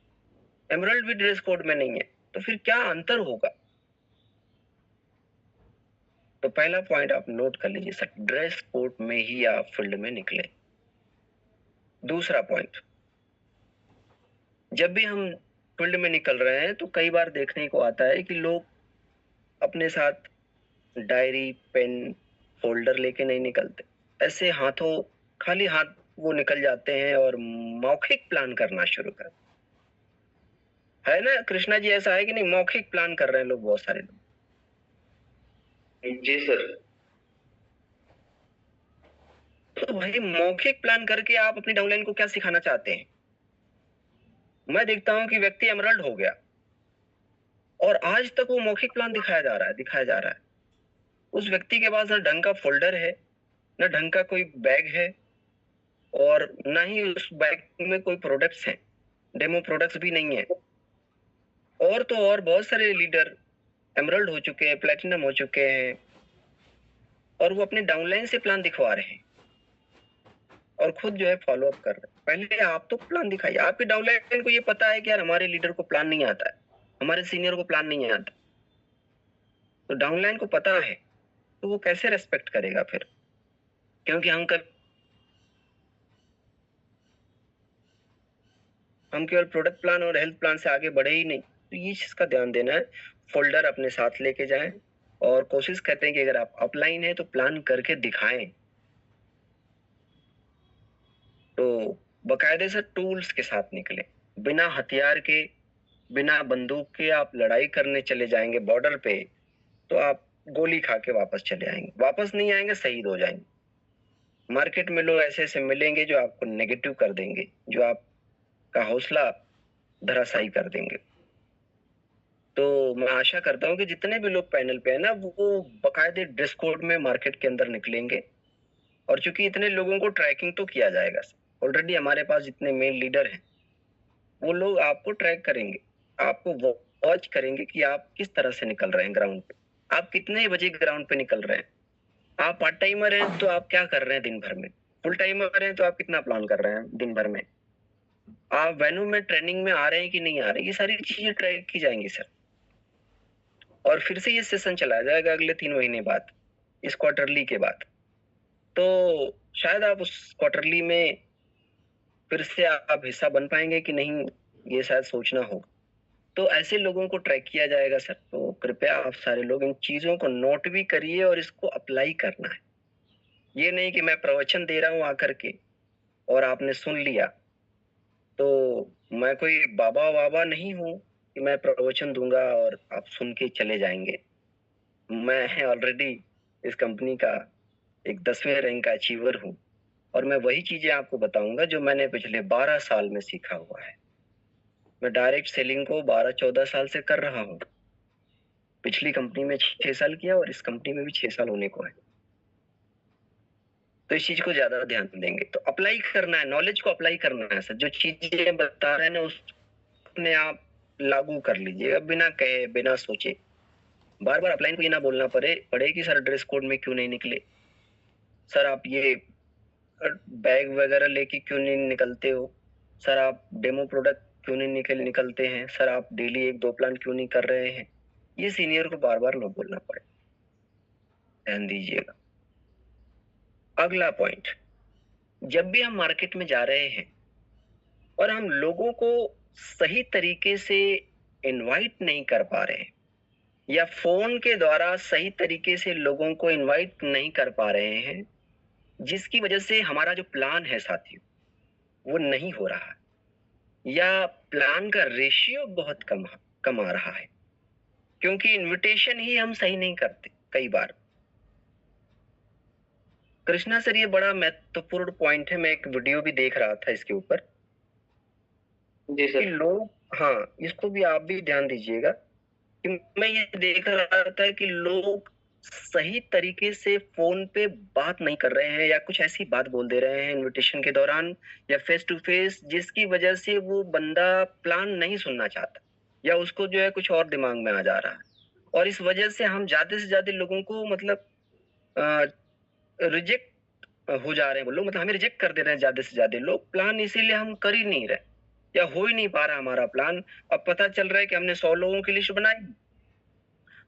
एमरल्ड भी ड्रेस कोड में नहीं है, तो फिर क्या अंतर होगा? तो पहला पॉइंट आप नोट कर लीजिए सर, ड्रेस कोड में ही आप फील्ड में निकले। दूसरा पॉइंट, जब भी हम फील्ड में निकल रहे हैं तो कई बार देखने को आता है कि लोग अपने साथ डायरी, पेन, फोल्डर लेके नहीं निकलते। ऐसे हाथों खाली हाथ वो निकल जाते हैं और मौखिक प्लान करना शुरू कर, है ना कृष्णा जी? ऐसा है कि नहीं? मौखिक प्लान कर रहे हैं लोग, बहुत सारे लोग। जी सर। तो भाई मौखिक प्लान करके आप अपनी डाउनलाइन को क्या सिखाना चाहते हैं? मैं देखता हूं कि व्यक्ति एमरल्ड हो गया और आज तक वो मौखिक प्लान दिखाया जा रहा है। उस व्यक्ति के पास ना ढंग का फोल्डर है, ना ढंग का कोई बैग है, और ना ही उस बैग में कोई प्रोडक्ट्स हैं, डेमो प्रोडक्ट्स भी नहीं है। और तो और बहुत सारे लीडर एमरल्ड हो चुके हैं, प्लेटिनम हो चुके हैं, और वो अपने डाउनलाइन से प्लान दिखवा रहे हैं और खुद जो है फॉलो अप कर रहे हैं। पहले आप तो प्लान दिखाइए। आपके डाउनलाइन को ये पता है कि यार हमारे लीडर को प्लान नहीं आता है, हमारे सीनियर को प्लान नहीं आता, तो डाउनलाइन को पता है तो वो कैसे रेस्पेक्ट करेगा फिर? क्योंकि हम केवल प्रोडक्ट प्लान और हेल्थ प्लान से आगे बढ़े ही नहीं। तो ये चीज का ध्यान देना है। फोल्डर अपने साथ लेके जाएं और कोशिश करते हैं कि अगर आप अपलाइन है तो प्लान करके दिखाएं। तो बकायदे से टूल्स के साथ निकले, बिना हथियार के, बिना बंदूक के आप लड़ाई करने चले जाएंगे बॉर्डर पे तो आप गोली खा के वापस चले आएंगे, वापस नहीं आएंगे, शहीद हो जाएंगे। मार्केट में लोग ऐसे ऐसे मिलेंगे जो आपको नेगेटिव कर देंगे, जो आपका हौसला धराशायी कर देंगे। तो मैं आशा करता हूँ कि जितने भी लोग पैनल पे है ना, वो बकायदे ड्रेस कोड में मार्केट के अंदर निकलेंगे। और चूंकि इतने लोगों को ट्रैकिंग तो किया जाएगा, ऑलरेडी हमारे पास जितने मेन लीडर हैं वो लोग आपको ट्रैक करेंगे, आपको वॉच करेंगे कि आप किस तरह से निकल रहे हैं ग्राउंड पे, आप कितने बजे ग्राउंड पे निकल रहे हैं। आप पार्ट टाइमर हैं तो आप क्या कर रहे हैं दिन भर में, फुल टाइमर हैं तो आप कितना प्लान कर रहे हैं दिन भर में, आप वेन्यू में ट्रेनिंग में आ रहे हैं कि नहीं आ रहे, ये सारी चीजें ट्रैक की जाएंगी सर। और फिर से ये सेशन चलाया जाएगा अगले 3 महीने बाद, इस क्वार्टरली के बाद। तो शायद आप उस क्वार्टरली में फिर से आप हिस्सा बन पाएंगे कि नहीं, ये शायद सोचना होगा। तो ऐसे लोगों को ट्रैक किया जाएगा सर। तो कृपया आप सारे लोग इन चीजों को नोट भी करिए और इसको अप्लाई करना है। ये नहीं कि मैं प्रवचन दे रहा हूं आकर के और आपने सुन लिया। तो मैं कोई बाबा नहीं हूं कि मैं प्रवचन दूंगा और आप सुन के चले जाएंगे। मैं ऑलरेडी इस कंपनी का एक 10वें रैंक का अचीवर हूं और मैं वही चीजें आपको बताऊंगा जो मैंने पिछले 12 साल में सीखा हुआ है। मैं डायरेक्ट सेलिंग को 12-14 साल से कर रहा हूँ। पिछली कंपनी में 6 साल किया और इस कंपनी में भी 6 साल होने को है। तो इस चीज को ज्यादा ध्यान देंगे। तो अप्लाई करना है, नॉलेज को अप्लाई करना है सर। जो चीजें बता रहे हैं ना उस अपने आप लागू कर लीजिएगा, बिना कहे, बिना सोचे। बार बार अपलाइन को ये ना बोलना पड़े कि सर ड्रेस कोड में क्यों नहीं निकले, सर आप ये बैग वगैरह लेके क्यों नहीं निकलते हो, सर आप डेमो प्रोडक्ट क्यों नहीं निकलते हैं, सर आप डेली 1-2 प्लान क्यों नहीं कर रहे हैं। ये सीनियर को बार बार ना बोलना पड़े, ध्यान दीजिएगा। अगला पॉइंट, जब भी हम मार्केट में जा रहे हैं और हम लोगों को सही तरीके से इनवाइट नहीं कर पा रहे हैं या फोन के द्वारा सही तरीके से लोगों को इनवाइट नहीं कर पा रहे हैं, जिसकी वजह से हमारा जो प्लान है साथियों वो नहीं हो रहा है या प्लान का रेशियो बहुत कम आ रहा है, क्योंकि इनविटेशन ही हम सही नहीं करते कई बार। कृष्णा सर ये बड़ा महत्वपूर्ण पॉइंट है, मैं एक वीडियो भी देख रहा था इसके ऊपर जी सर। कि लोग, हाँ इसको भी आप भी ध्यान दीजिएगा कि मैं ये देख रहा था कि लोग सही तरीके से फोन पे बात नहीं कर रहे हैं या कुछ ऐसी बात बोल दे रहे हैं इनविटेशन के दौरान या फेस टू फेस, जिसकी वजह से वो बंदा प्लान नहीं सुनना चाहता या उसको जो है कुछ और दिमाग में आ जा रहा है। और इस वजह से हम ज्यादा से ज्यादा लोगों को मतलब रिजेक्ट हो जा रहे हैं, वो लोग मतलब हमें रिजेक्ट कर दे रहे हैं ज्यादा से ज्यादा लोग। प्लान इसीलिए हम कर ही नहीं रहे या हो ही नहीं पा रहा हमारा प्लान। अब पता चल रहा है कि हमने 100 लोगों की लिस्ट बनाई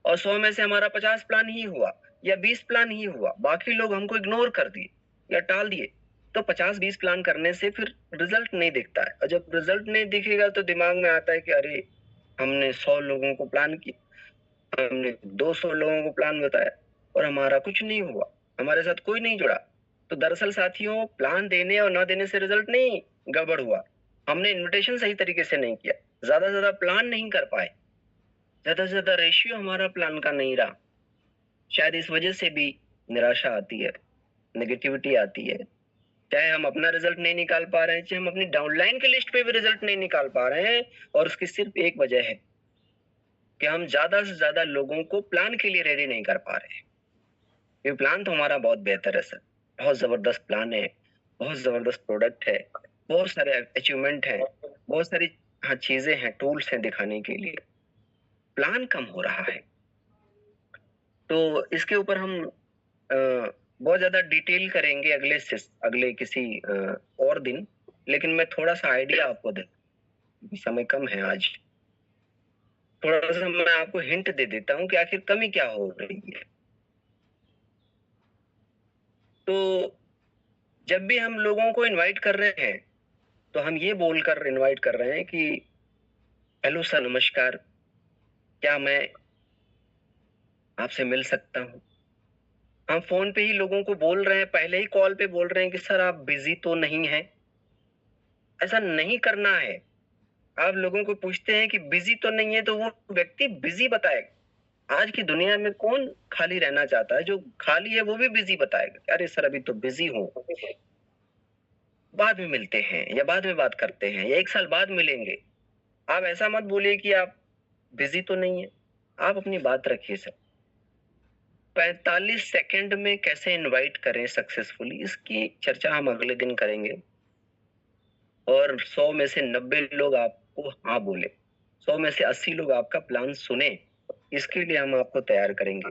और 100 में से हमारा 50 प्लान ही हुआ या 20 प्लान ही हुआ, बाकी लोग हमको इग्नोर कर दिए या टाल दिए। तो 50-20 प्लान करने से फिर रिजल्ट नहीं दिखता है, और जब रिजल्ट नहीं दिखेगा तो दिमाग में आता है कि अरे हमने 100 लोगों को प्लान किया, हमने 200 लोगों को प्लान बताया और हमारा कुछ नहीं हुआ, हमारे साथ कोई नहीं जुड़ा। तो दरअसल साथियों, प्लान देने और ना देने से रिजल्ट नहीं गड़बड़ हुआ, हमने इन्विटेशन सही तरीके से नहीं किया, ज्यादा से ज्यादा प्लान नहीं कर पाए, ज्यादा से ज्यादा रेशियो हमारा प्लान का नहीं रहा। शायद इस वजह से भी निराशा आती है, नेगेटिविटी आती है। चाहे हम अपना रिजल्ट नहीं निकाल पा रहे हैं, चाहे हम अपनी डाउनलाइन की लिस्ट पे भी रिजल्ट नहीं निकाल पा रहे हैं, और उसकी सिर्फ एक वजह है कि हम ज्यादा से ज्यादा लोगों को प्लान के लिए रेडी नहीं कर पा रहे हैं। ये प्लान तो हमारा बहुत बेहतर है सर, बहुत जबरदस्त प्लान है, बहुत जबरदस्त प्रोडक्ट है, बहुत सारे अचीवमेंट हैं, बहुत सारी चीजें हैं, टूल्स हैं दिखाने के लिए। प्लान कम हो रहा है। तो इसके ऊपर हम बहुत ज्यादा डिटेल करेंगे अगले किसी और दिन, लेकिन मैं थोड़ा सा आइडिया आपको दे, समय कम है आज, थोड़ा सा मैं आपको हिंट दे देता हूं कि आखिर कमी क्या हो रही है। तो जब भी हम लोगों को इनवाइट कर रहे हैं तो हम ये बोलकर इनवाइट कर रहे हैं कि हेलो सर, नमस्कार, क्या मैं आपसे मिल सकता हूं। हम फोन पे ही लोगों को बोल रहे हैं, पहले ही कॉल पे बोल रहे हैं कि सर आप बिजी तो नहीं हैं। ऐसा नहीं करना है। आप लोगों को पूछते हैं कि बिजी तो नहीं है, तो वो व्यक्ति बिजी बताएगा। आज की दुनिया में कौन खाली रहना चाहता है? जो खाली है वो भी बिजी बताएगा, अरे सर अभी तो बिजी हूं, बाद में मिलते हैं, या बाद में बात करते हैं, या 1 साल बाद मिलेंगे। आप ऐसा मत बोलिए कि आप बिजी तो नहीं है, आप अपनी बात रखिए सर। 45 सेकंड में कैसे इनवाइट करें सक्सेसफुली, इसकी चर्चा हम अगले दिन करेंगे। और 100 में से 90 लोग आपको हाँ बोले, 100 में से 80 लोग आपका प्लान सुने, इसके लिए हम आपको तैयार करेंगे।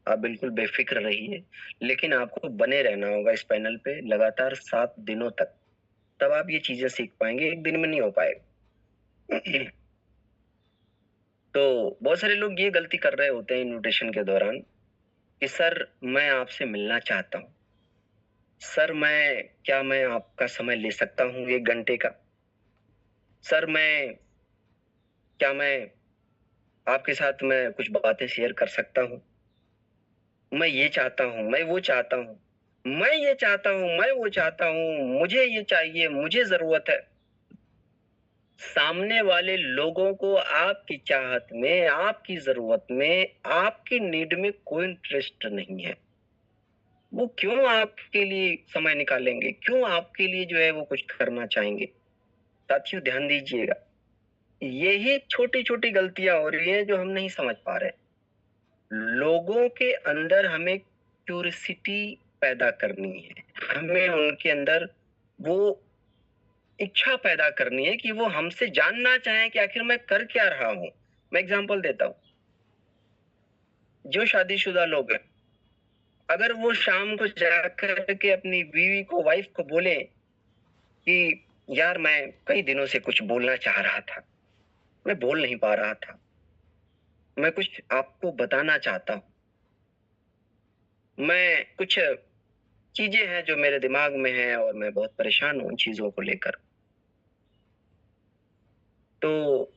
आप बिल्कुल बेफिक्र रहिए, लेकिन आपको बने रहना होगा इस पैनल पे लगातार 7 दिनों तक, तब आप ये चीजें सीख पाएंगे, एक दिन में नहीं हो पाएगा। तो बहुत सारे लोग ये गलती कर रहे होते हैं इन्विटेशन के दौरान कि सर मैं आपसे मिलना चाहता हूँ, सर क्या मैं आपका समय ले सकता हूँ 1 घंटे का, सर क्या मैं आपके साथ मैं कुछ बातें शेयर कर सकता हूँ, मैं ये चाहता हूँ, मैं वो चाहता हूँ, मैं ये चाहता हूँ, मैं वो चाहता हूँ, मुझे ये चाहिए, मुझे जरूरत है। सामने वाले लोगों को आपकी चाहत में, आपकी जरूरत में, आपकी नीड में कोई इंटरेस्ट नहीं है। वो क्यों आपके लिए समय निकालेंगे, क्यों आपके लिए जो है वो कुछ करना चाहेंगे? साथियों ध्यान दीजिएगा, यही छोटी छोटी गलतियां हो रही हैं जो हम नहीं समझ पा रहे। लोगों के अंदर हमें क्यूरियोसिटी पैदा करनी है, हमें उनके अंदर वो इच्छा पैदा करनी है कि वो हमसे जानना चाहें कि आखिर मैं कर क्या रहा हूं। मैं एग्जांपल देता हूं, जो शादीशुदा लोग हैं, अगर वो शाम को जाकर के अपनी बीवी को, वाइफ को बोले कि यार मैं कई दिनों से कुछ बोलना चाह रहा था, मैं बोल नहीं पा रहा था, मैं कुछ आपको बताना चाहता हूं, मैं कुछ चीजें हैं जो मेरे दिमाग में हैं और मैं बहुत परेशान हूं उन चीजों को लेकर, तो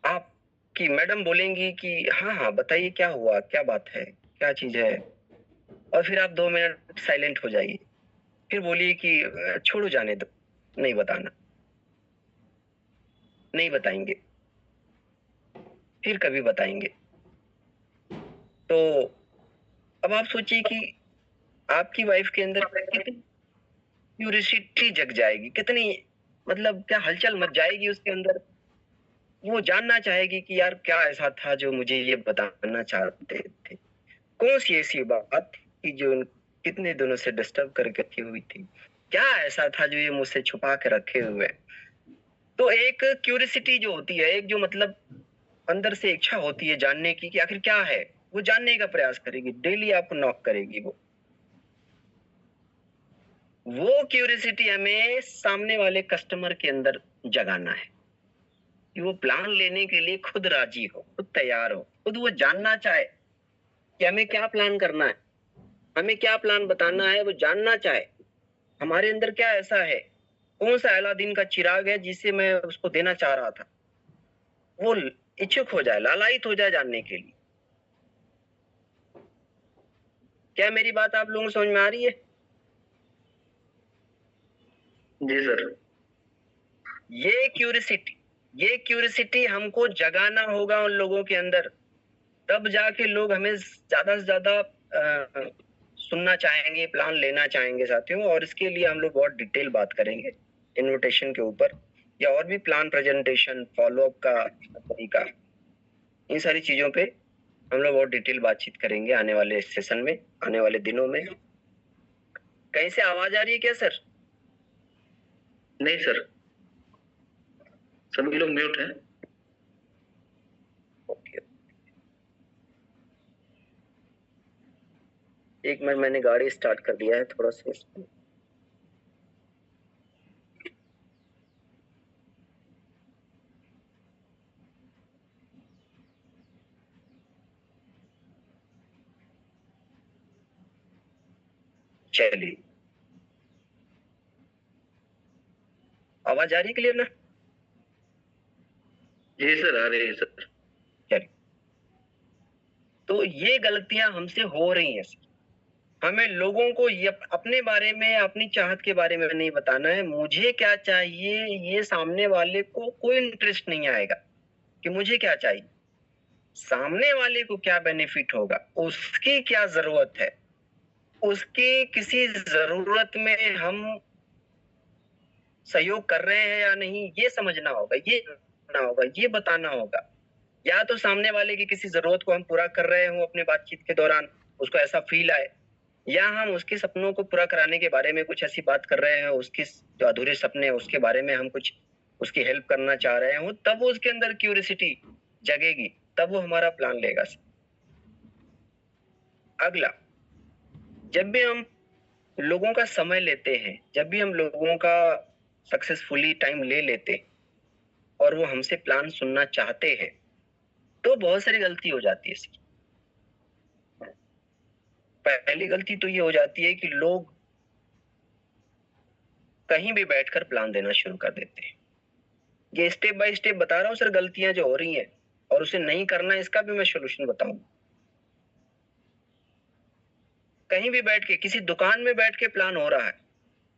आपकी मैडम बोलेंगी कि हाँ हाँ बताइए क्या हुआ, क्या बात है, क्या चीज है, और फिर आप 2 मिनट साइलेंट हो जाइए, फिर बोलिए कि छोड़ो जाने दो, नहीं बताना, नहीं बताएंगे, फिर कभी बताएंगे। तो अब आप सोचिए कि आपकी वाइफ के अंदर कितनी क्यूरियोसिटी जग जाएगी, कितनी मतलब क्या हलचल मच जाएगी उसके अंदर। वो जानना चाहेगी कि यार क्या ऐसा था जो मुझे ये बताना चाहते थे, कौन सी ऐसी बात थी जो कितने दिनों से डिस्टर्ब करके रखी हुई थी, क्या ऐसा था जो ये मुझसे छुपा के रखे हुए। तो एक क्यूरियोसिटी जो होती है, एक जो मतलब अंदर से इच्छा होती है जानने की कि आखिर क्या है, वो जानने का प्रयास करेगी, डेली आपको नॉक करेगी। वो क्यूरियोसिटी हमें सामने वाले कस्टमर के अंदर जगाना है कि वो प्लान लेने के लिए खुद राजी हो, खुद तैयार हो, खुद वो जानना चाहे कि हमें क्या प्लान करना है, हमें क्या प्लान बताना है, वो जानना चाहे हमारे अंदर क्या ऐसा है, कौन सा अलादीन का चिराग है जिसे मैं उसको देना चाह रहा था। वो इच्छुक हो जाए, लालायित हो जाए जानने के लिए। क्या मेरी बात आप लोगों को समझ में आ रही है? जी सर। ये क्यूरिसिटी हमको जगाना होगा उन लोगों के अंदर, तब जाके लोग हमें ज्यादा से ज्यादा सुनना चाहेंगे, प्लान लेना चाहेंगे साथियों। और इसके लिए हम लोग बहुत डिटेल बात करेंगे इनविटेशन के ऊपर, या और भी प्लान प्रेजेंटेशन, फॉलोअप का तरीका, इन सारी चीजों पे हम लोग बहुत डिटेल बातचीत करेंगे आने वाले सेशन में, आने वाले दिनों में। कहीं से आवाज आ रही है क्या सर? नहीं सर, सभी लोग म्यूट हैं। ओके, एक मिनट, मैंने गाड़ी स्टार्ट कर दिया है थोड़ा सा इसमें। चलिए, आवाज आ रही है क्लियर ना? जी सर, आ रही है सर। चलिए, तो ये गलतियां हमसे हो रही हैं। हमें लोगों को ये अपने बारे में, अपनी चाहत के बारे में नहीं बताना है। मुझे क्या चाहिए, ये सामने वाले को कोई इंटरेस्ट नहीं आएगा कि मुझे क्या चाहिए। सामने वाले को क्या बेनिफिट होगा, उसकी क्या जरूरत है, उसकी किसी जरूरत में हम सहयोग कर रहे हैं या नहीं, ये समझना होगा, ये बताना होगा। या तो सामने वाले की किसी जरूरत को हम पूरा कर रहे हो अपने बातचीत के दौरान, उसको ऐसा फील आए, या हम उसके सपनों को पूरा कराने के बारे में कुछ ऐसी बात कर रहे हैं, उसके जो अधूरे सपने हैं उसके बारे में हम कुछ उसकी हेल्प करना चाह रहे हो, तब वो उसके अंदर क्यूरियोसिटी जगेगी, तब वो हमारा प्लान लेगा। अगला, जब भी हम लोगों का समय लेते हैं, जब भी हम लोगों का सक्सेसफुली टाइम ले लेते और वो हमसे प्लान सुनना चाहते हैं, तो बहुत सारी गलती हो जाती है इसकी। पहली गलती तो ये हो जाती है कि लोग कहीं भी बैठकर प्लान देना शुरू कर देते हैं। ये स्टेप बाय स्टेप बता रहा हूं सर, गलतियां जो हो रही हैं, और उसे नहीं करना, इसका भी मैं सोल्यूशन बताऊंगा। कहीं भी बैठ के, किसी दुकान में बैठ के प्लान हो रहा है,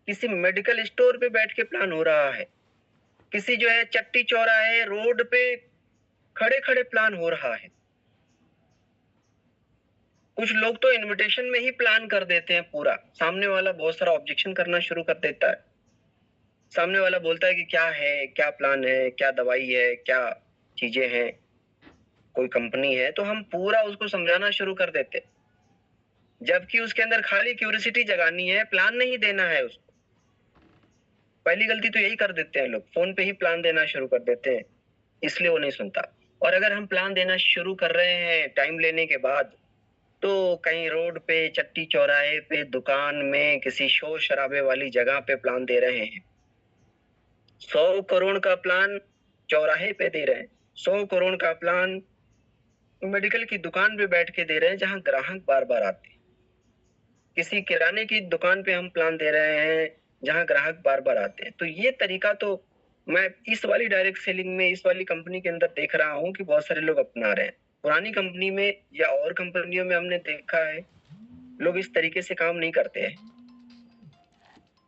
किसी मेडिकल स्टोर पे बैठ के प्लान हो रहा है, किसी जो है चट्टी चौराहे रोड पे खड़े खड़े प्लान हो रहा है। कुछ लोग तो इनविटेशन में ही प्लान कर देते हैं पूरा। सामने वाला बहुत सारा ऑब्जेक्शन करना शुरू कर देता है। सामने वाला बोलता है कि क्या है, क्या प्लान है, क्या दवाई है, क्या चीजें हैं, कोई कंपनी है, तो हम पूरा उसको समझाना शुरू कर देते, जबकि उसके अंदर खाली क्यूरियोसिटी जगानी है, प्लान नहीं देना है उसको। पहली गलती तो यही कर देते हैं लोग, फोन पे ही प्लान देना शुरू कर देते हैं, इसलिए वो नहीं सुनता। और अगर हम प्लान देना शुरू कर रहे हैं टाइम लेने के बाद, तो कहीं रोड पे, चट्टी चौराहे पे, दुकान में, किसी शोर शराबे वाली जगह पे प्लान दे रहे हैं। 100 करोड़ का प्लान चौराहे पे दे रहे हैं, 100 करोड़ का प्लान मेडिकल की दुकान पे बैठ के दे रहे हैं जहां ग्राहक बार बार आते हैं। किसी किराने की दुकान पे हम प्लान दे रहे हैं जहां ग्राहक बार बार आते हैं। तो ये तरीका तो मैं इस वाली डायरेक्ट सेलिंग में, इस वाली कंपनी के अंदर देख रहा हूँ कि बहुत सारे लोग अपना रहे हैं। पुरानी कंपनी में या और कंपनियों में हमने देखा है लोग इस तरीके से काम नहीं करते हैं।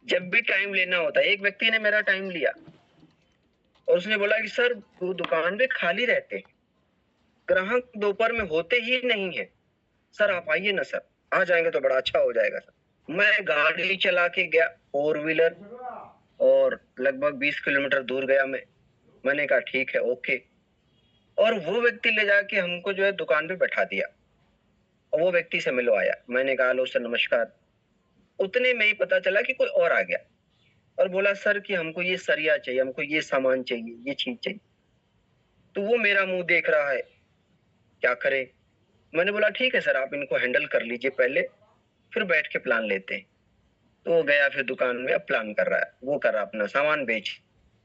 जब भी टाइम लेना होता है, एक व्यक्ति ने मेरा टाइम लिया और उसने बोला कि सर वो दुकान पे खाली रहते हैं, ग्राहक दोपहर में होते ही नहीं है, सर आप आइए ना सर, आ जाएंगे तो बड़ा अच्छा हो जाएगा सर। मैं गाड़ी चला के गया, 4 व्हीलर, और लगभग 20 किलोमीटर दूर गया मैंने कहा ठीक है, ओके। और वो व्यक्ति ले जाके हमको जो है दुकान पे बैठा दिया और वो व्यक्ति से मिलवाया। मैंने कहा हेलो सर नमस्कार। उतने में ही पता चला कि कोई और आ गया और बोला सर कि हमको ये सरिया चाहिए, हमको ये सामान चाहिए, ये चीज चाहिए। तो वो मेरा मुंह देख रहा है, क्या करे। मैंने बोला ठीक है सर, आप इनको हैंडल कर लीजिए पहले, फिर बैठ के प्लान लेते हैं। तो वो गया फिर दुकान में, अब प्लान कर रहा है, वो कर रहा है अपना सामान बेच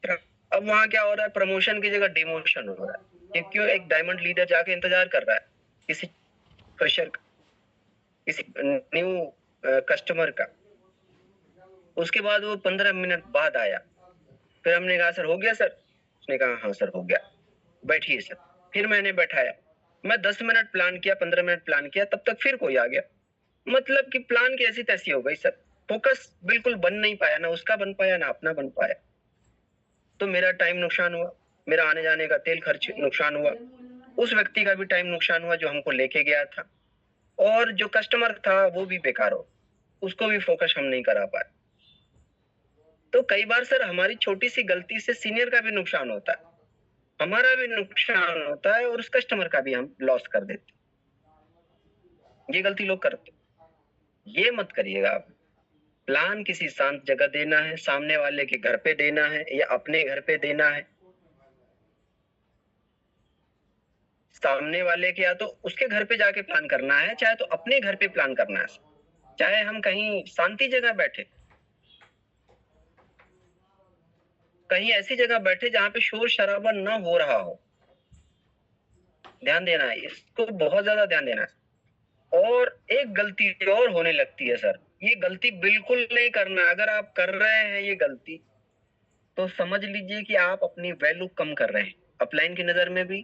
रहा। अब वहां क्या हो रहा है, प्रमोशन की जगह डिमोशन हो रहा है। क्यों, एक डायमंड लीडर जाके इंतजार कर रहा है किसी फ्रेशर का, किसी न्यू कस्टमर का। उसके बाद वो 15 मिनट बाद आया। फिर हमने कहा सर हो गया सर? उसने कहा हाँ सर हो गया, बैठिए सर। फिर मैंने बैठाया, मैं 10 मिनट प्लान किया, 15 मिनट प्लान किया, तब तक फिर कोई आ गया। मतलब कि प्लान की ऐसी तैसी हो गई सर, फोकस बिल्कुल बन नहीं पाया, ना उसका बन पाया ना अपना बन पाया। तो मेरा टाइम नुकसान हुआ, मेरा आने जाने का तेल खर्च नुकसान हुआ, उस व्यक्ति का भी टाइम नुकसान हुआ जो हमको लेके गया था, और जो कस्टमर था वो भी बेकार हो, उसको भी फोकस हम नहीं करा पाए। तो कई बार सर हमारी छोटी सी गलती से सीनियर का भी नुकसान होता है, हमारा भी नुकसान होता है, और उस कस्टमर का भी हम लॉस कर देते। ये गलती लोग करते, ये मत करिएगा आप। प्लान किसी शांत जगह देना है, सामने वाले के घर पे देना है या अपने घर पे देना है। सामने वाले के या तो उसके घर पे जाके प्लान करना है, चाहे तो अपने घर पे प्लान करना है, चाहे हम कहीं शांति जगह बैठे, कहीं ऐसी जगह बैठे जहां पे शोर शराबा न हो रहा हो। ध्यान देना है, इसको बहुत ज्यादा ध्यान देना है। और एक गलती और होने लगती है सर, ये गलती बिल्कुल नहीं करना। अगर आप कर रहे हैं ये गलती, तो समझ लीजिए कि आप अपनी वैल्यू कम कर रहे हैं, अपलाइन की नजर में भी,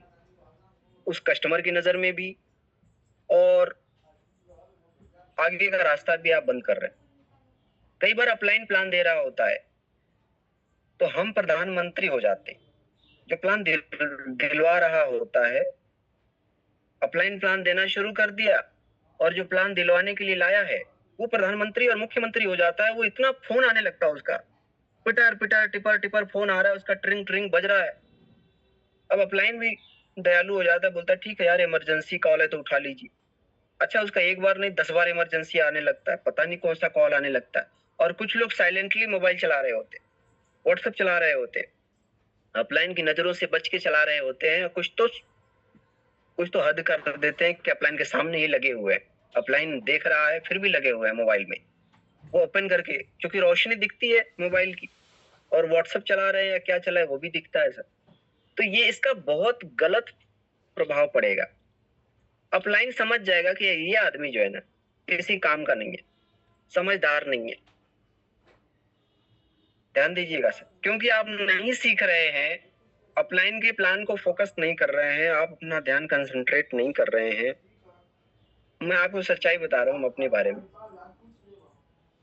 उस कस्टमर की नजर में भी, और आगे का रास्ता भी आप बंद कर रहे हैं। कई बार अपलाइन प्लान दे रहा होता है तो हम प्रधानमंत्री हो जाते, जो प्लान दिलवा रहा होता है, अपलाइन प्लान देना शुरू कर दिया, और जो प्लान दिलवाने के लिए लाया है वो प्रधानमंत्री और मुख्यमंत्री हो जाता है। वो इतना फोन आने लगता है उसका, पिटर पिटर टिपर टिपर फोन आ रहा है उसका, ट्रिंग ट्रिंग बज रहा है। अब अपलाइन भी दयालु हो जाता है, बोलता है ठीक है यार, इमरजेंसी कॉल है तो उठा लीजिए। अच्छा, उसका एक बार नहीं 10 बार इमरजेंसी आने लगता है, पता नहीं कौन सा कॉल आने लगता है। और कुछ लोग साइलेंटली मोबाइल चला रहे होते, व्हाट्सएप चला रहे होते, अपलाइन की नजरों से बच के चला रहे होते हैं। कुछ तो हद कर देते हैं कि अपलाइन के सामने ही लगे हुए हैं, अपलाइन देख रहा है फिर भी लगे हुए हैं मोबाइल में, वो ओपन करके, क्योंकि रोशनी दिखती है मोबाइल की, और व्हाट्सएप चला रहे हैं या क्या चला है वो भी दिखता है सर। तो ये इसका बहुत गलत प्रभाव पड़ेगा। अपलाइन समझ जाएगा कि ये आदमी जो है ना किसी काम का नहीं है, समझदार नहीं है। ध्यान दीजिएगा सर, क्योंकि आप नहीं सीख रहे हैं, अपलाइन के प्लान को फोकस नहीं कर रहे हैं, आप अपना ध्यान कंसंट्रेट नहीं कर रहे हैं। मैं आपको सच्चाई बता रहा हूँ अपने बारे में।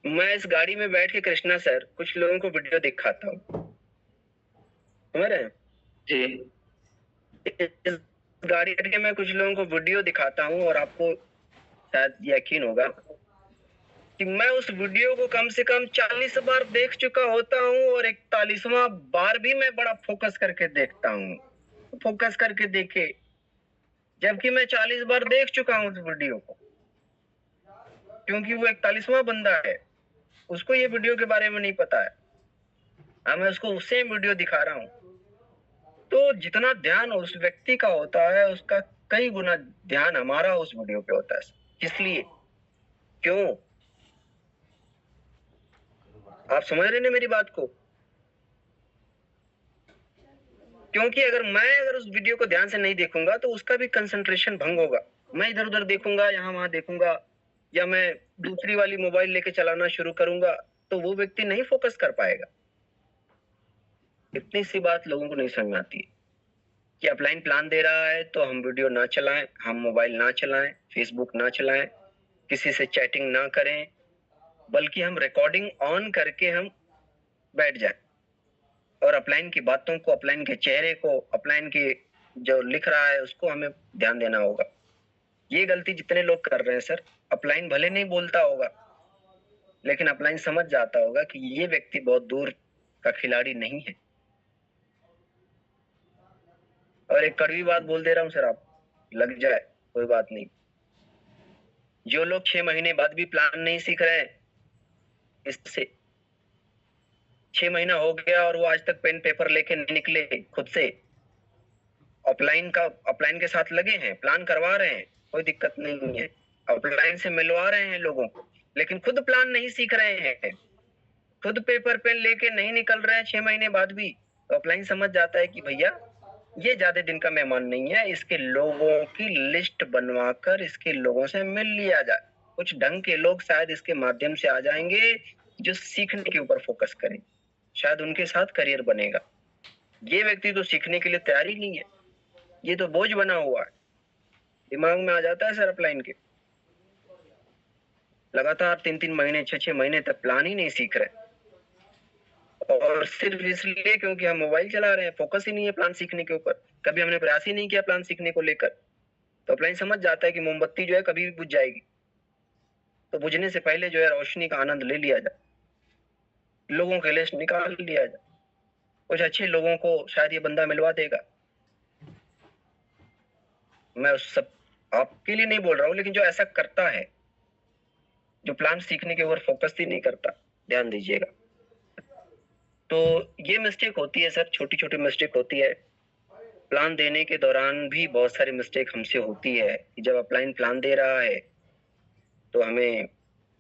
मैं इस गाड़ी में बैठ के कृष्णा सर कुछ लोगों को वीडियो दिखाता हूँ, समझ रहे हैं जी। इस गाड़ी बैठ के मैं कुछ लोगों को वीडियो दिखाता हूँ, और आपको शायद यकीन होगा कि मैं उस वीडियो को कम से कम 40 बार देख चुका होता हूँ, और 41वां बार भी मैं बड़ा फोकस करके देखता हूँ, फोकस करके देखे, जबकि मैं 40 बार देख चुका हूँ उस वीडियो को, क्योंकि वो 41वां बंदा है, उसको ये वीडियो के बारे में नहीं पता है। हाँ, मैं उसको सेम वीडियो दिखा रहा हूँ। तो जितना ध्यान उस व्यक्ति का होता है, उसका कई गुना ध्यान हमारा उस वीडियो पे होता है। इसलिए क्यों, आप समझ रहे हैं मेरी बात को? क्योंकि अगर उस वीडियो को ध्यान से नहीं देखूंगा तो उसका भी कंसंट्रेशन भंग होगा। मैं इधर उधर देखूंगा, यहाँ वहां देखूंगा, या मैं दूसरी वाली मोबाइल लेके चलाना शुरू करूंगा, तो वो व्यक्ति नहीं फोकस कर पाएगा। इतनी सी बात लोगों को नहीं समझ में आती है कि अपलाइन प्लान दे रहा है तो हम वीडियो ना चलाएं, हम मोबाइल ना चलाएं, फेसबुक ना चलाएं, किसी से चैटिंग ना करें, बल्कि हम रिकॉर्डिंग ऑन करके हम बैठ जाएं, और अपलाइन की बातों को, अपलाइन के चेहरे को, अपलाइन की जो लिख रहा है उसको हमें ध्यान देना होगा। ये गलती जितने लोग कर रहे हैं सर, अपलाइन भले नहीं बोलता होगा, लेकिन अपलाइन समझ जाता होगा कि ये व्यक्ति बहुत दूर का खिलाड़ी नहीं है। और एक कड़वी बात बोल दे रहा हूं सर, आप लग जाए कोई बात नहीं, जो लोग 6 महीने बाद भी प्लान नहीं सीख रहे हैं, इससे 6 महीना हो गया और वो आज तक पेन पेपर लेके नहीं निकले, खुद से अपलाइन के साथ लगे हैं, प्लान करवा रहे हैं, कोई दिक्कत नहीं है, अपलाइन से मिलवा रहे हैं लोगों को, लेकिन खुद प्लान नहीं सीख रहे हैं, खुद पेपर पेन लेके नहीं निकल रहे हैं 6 महीने बाद भी, तो अपलाइन समझ जाता है कि भैया ये ज्यादा दिन का मेहमान नहीं है, इसके लोगों की लिस्ट बनवाकर इसके लोगों से मिल लिया जाए। कुछ ढंग के लोग शायद इसके माध्यम से आ जाएंगे जो सीखने के ऊपर फोकस करें, शायद उनके साथ करियर बनेगा। ये व्यक्ति तो सीखने के लिए तैयार ही नहीं है, ये तो बोझ बना हुआ है, दिमाग में आ जाता है सर अपलाइन के। लगातार 3-3 महीने 6-6 महीने तक प्लान ही नहीं सीख रहे, और सिर्फ इसलिए क्योंकि हम मोबाइल चला रहे हैं, फोकस ही नहीं है प्लान सीखने के ऊपर। कभी हमने प्रयास ही नहीं किया प्लान सीखने को लेकर। तो अपलाइन समझ जाता है कि मोमबत्ती जो है कभी भी बुझ जाएगी, तो बुझने से पहले जो है रोशनी का आनंद ले लिया जाए, लोगों के लिए निकाल लिया जाए। कुछ अच्छे लोगों को शायद ये बंदा मिलवा देगा। मैं उस सब आपके लिए नहीं बोल रहा हूँ, लेकिन जो ऐसा करता है, जो प्लान सीखने के ऊपर फोकस ही नहीं करता, ध्यान दीजिएगा। तो ये मिस्टेक होती है सर, छोटी छोटी मिस्टेक होती है। प्लान देने के दौरान भी बहुत सारी मिस्टेक हमसे होती है कि जब अपलाइन प्लान दे रहा है तो हमें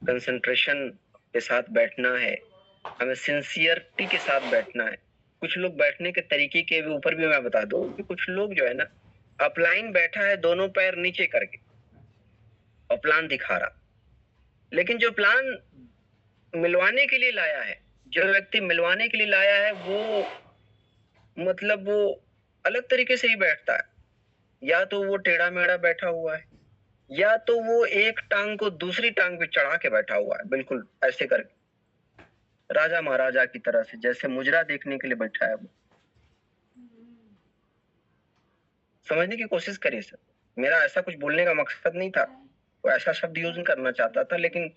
कंसंट्रेशन के साथ बैठना है, हमें सिंसियरिटी के साथ बैठना है। कुछ लोग बैठने के तरीके के ऊपर भी मैं बता दूं कि कुछ लोग जो है ना, अपलाइन बैठा है दोनों पैर नीचे करके और प्लान दिखा रहा, लेकिन जो प्लान मिलवाने के लिए लाया है, जो व्यक्ति मिलवाने के लिए लाया है, वो मतलब वो अलग तरीके से ही बैठता है। या तो वो टेढ़ा मेढ़ा बैठा हुआ है, या तो वो एक टांग को दूसरी टांग पे चढ़ा के बैठा हुआ है, बिल्कुल ऐसे करके राजा महाराजा की तरह से, जैसे मुजरा देखने के लिए बैठा है वो। समझने की कोशिश करिए सर, मेरा ऐसा कुछ बोलने का मकसद नहीं था, वो ऐसा शब्द यूज नहीं करना चाहता था, लेकिन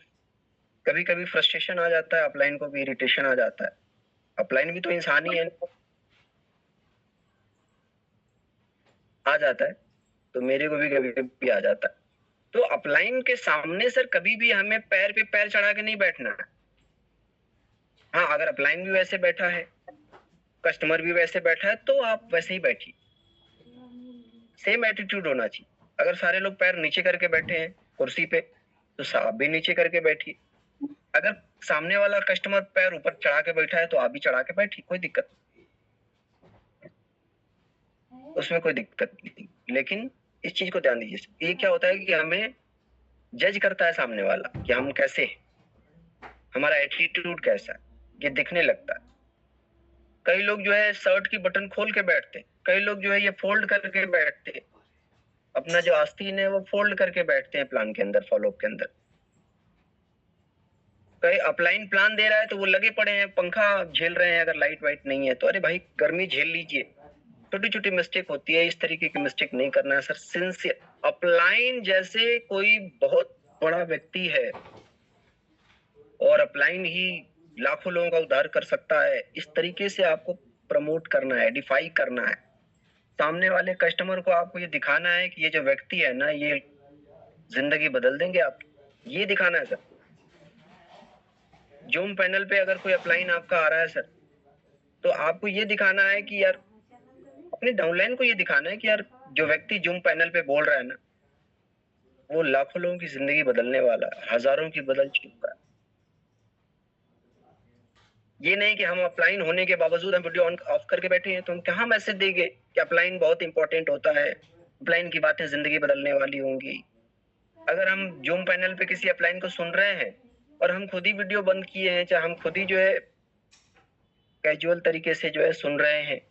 कभी कभी फ्रस्ट्रेशन आ जाता है, अपलाइन को भी इरिटेशन आ जाता है। अपलाइन भी तो इंसान ही है, आ जाता है, तो मेरे को भी कभी कभी आ जाता है। तो अपलाइन के सामने सर कभी भी हमें पैर पे पैर चढ़ा के नहीं बैठना है। हाँ, अगर अपलाइन भी वैसे बैठा है, कस्टमर भी वैसे बैठा है, तो आप वैसे ही बैठिए, सेम एटीट्यूड होना चाहिए। अगर सारे लोग पैर नीचे करके बैठे हैं कुर्सी पे, तो आप भी नीचे करके बैठिए। अगर सामने वाला कस्टमर पैर ऊपर चढ़ा के बैठा है, तो आप भी चढ़ा के बैठिए, कोई दिक्कत नहीं, उसमें कोई दिक्कत नहीं। लेकिन इस चीज को ध्यान दीजिए, ये क्या होता है कि हमें जज करता है सामने वाला कि हम कैसे हैं, हमारा एटीट्यूड कैसा है, ये दिखने लगता है। कई लोग जो है शर्ट की बटन खोल के बैठते, कई लोग जो है ये फोल्ड करके बैठते, अपना जो आस्तीन है वो फोल्ड करके बैठते हैं प्लान के अंदर, फॉलोअप के अंदर। कई अपलाइन प्लान दे रहा है तो वो लगे पड़े हैं, पंखा झेल रहे हैं, अगर लाइट वाइट नहीं है तो अरे भाई गर्मी झेल लीजिए। छोटी छोटी मिस्टेक होती है, इस तरीके की मिस्टेक नहीं करना है सर। सिंसियर अपलाइन जैसे कोई बहुत बड़ा व्यक्ति है और अपलाइन ही लाखों लोगों का उद्धार कर सकता है, इस तरीके से आपको प्रमोट करना है, डिफाई करना है। सामने वाले कस्टमर को आपको ये दिखाना है कि ये जो व्यक्ति है ना, ये जिंदगी बदल देंगे आप, ये दिखाना है सर। जूम पैनल पे अगर कोई अपलाइन आपका आ रहा है सर, तो आपको ये दिखाना है कि यार, अपने डाउनलाइन को ये दिखाना है कि यार जो व्यक्ति जूम पैनल पे बोल रहा है ना, वो लाखों लोगों की जिंदगी बदलने वाला है, हजारों की बदल चुका है। ये नहीं कि हम अपलाइन होने के बावजूद हम वीडियो ऑन ऑफ करके बैठे हैं, तो हम कहाँ मैसेज देंगे कि अपलाइन बहुत इंपॉर्टेंट होता है, अपलाइन की बातें जिंदगी बदलने वाली होंगी। अगर हम जूम पैनल पे किसी अपलाइन को सुन रहे हैं और हम खुद ही वीडियो बंद किए हैं, चाहे हम खुद ही जो है कैजुअल तरीके से जो है सुन रहे हैं,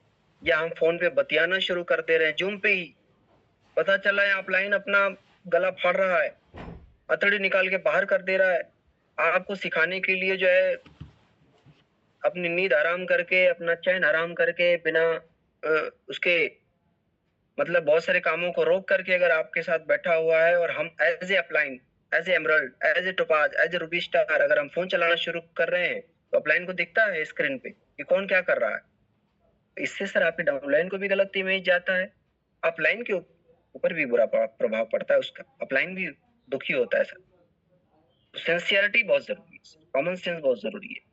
या हम फोन पे बतियाना शुरू कर दे रहे हैं जूम पे ही, पता चला है अपलाइन अपना गला फाड़ रहा है, अतड़ी निकाल के बाहर कर दे रहा है, आपको सिखाने के लिए जो है अपनी नींद हराम करके, अपना चैन हराम करके, बिना उसके मतलब बहुत सारे कामों को रोक करके अगर आपके साथ बैठा हुआ है, और हम as a upline, as a emerald, as a topaz, as a ruby star अगर हम फोन चलाना शुरू कर रहे हैं, तो अपलाइन को दिखता है स्क्रीन पे कि कौन क्या कर रहा है। इससे सर आपके डाउनलाइन को भी गलत इमेज जाता है, अपलाइन के ऊपर भी बुरा प्रभाव पड़ता है उसका, अपलाइन भी दुखी होता है सर। सिंसियरिटी बहुत जरूरी है, कॉमन सेंस बहुत जरूरी है।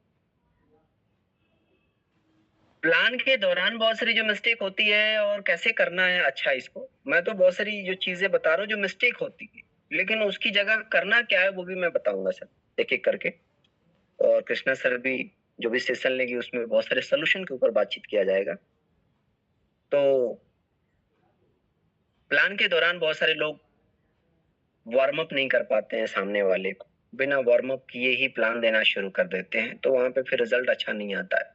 प्लान के दौरान बहुत सारी जो मिस्टेक होती है और कैसे करना है, अच्छा इसको मैं तो बहुत सारी जो चीजें बता रहा हूँ जो मिस्टेक होती है, लेकिन उसकी जगह करना क्या है वो भी मैं बताऊंगा सर एक एक करके। और कृष्णा सर भी जो भी सेशन लेगी उसमें बहुत सारे सोल्यूशन के ऊपर बातचीत किया जाएगा। तो प्लान के दौरान बहुत सारे लोग वार्म अप नहीं कर पाते हैं, सामने वाले को बिना वार्म अप किए ही प्लान देना शुरू कर देते हैं, तो वहां पे फिर रिजल्ट अच्छा नहीं आता है।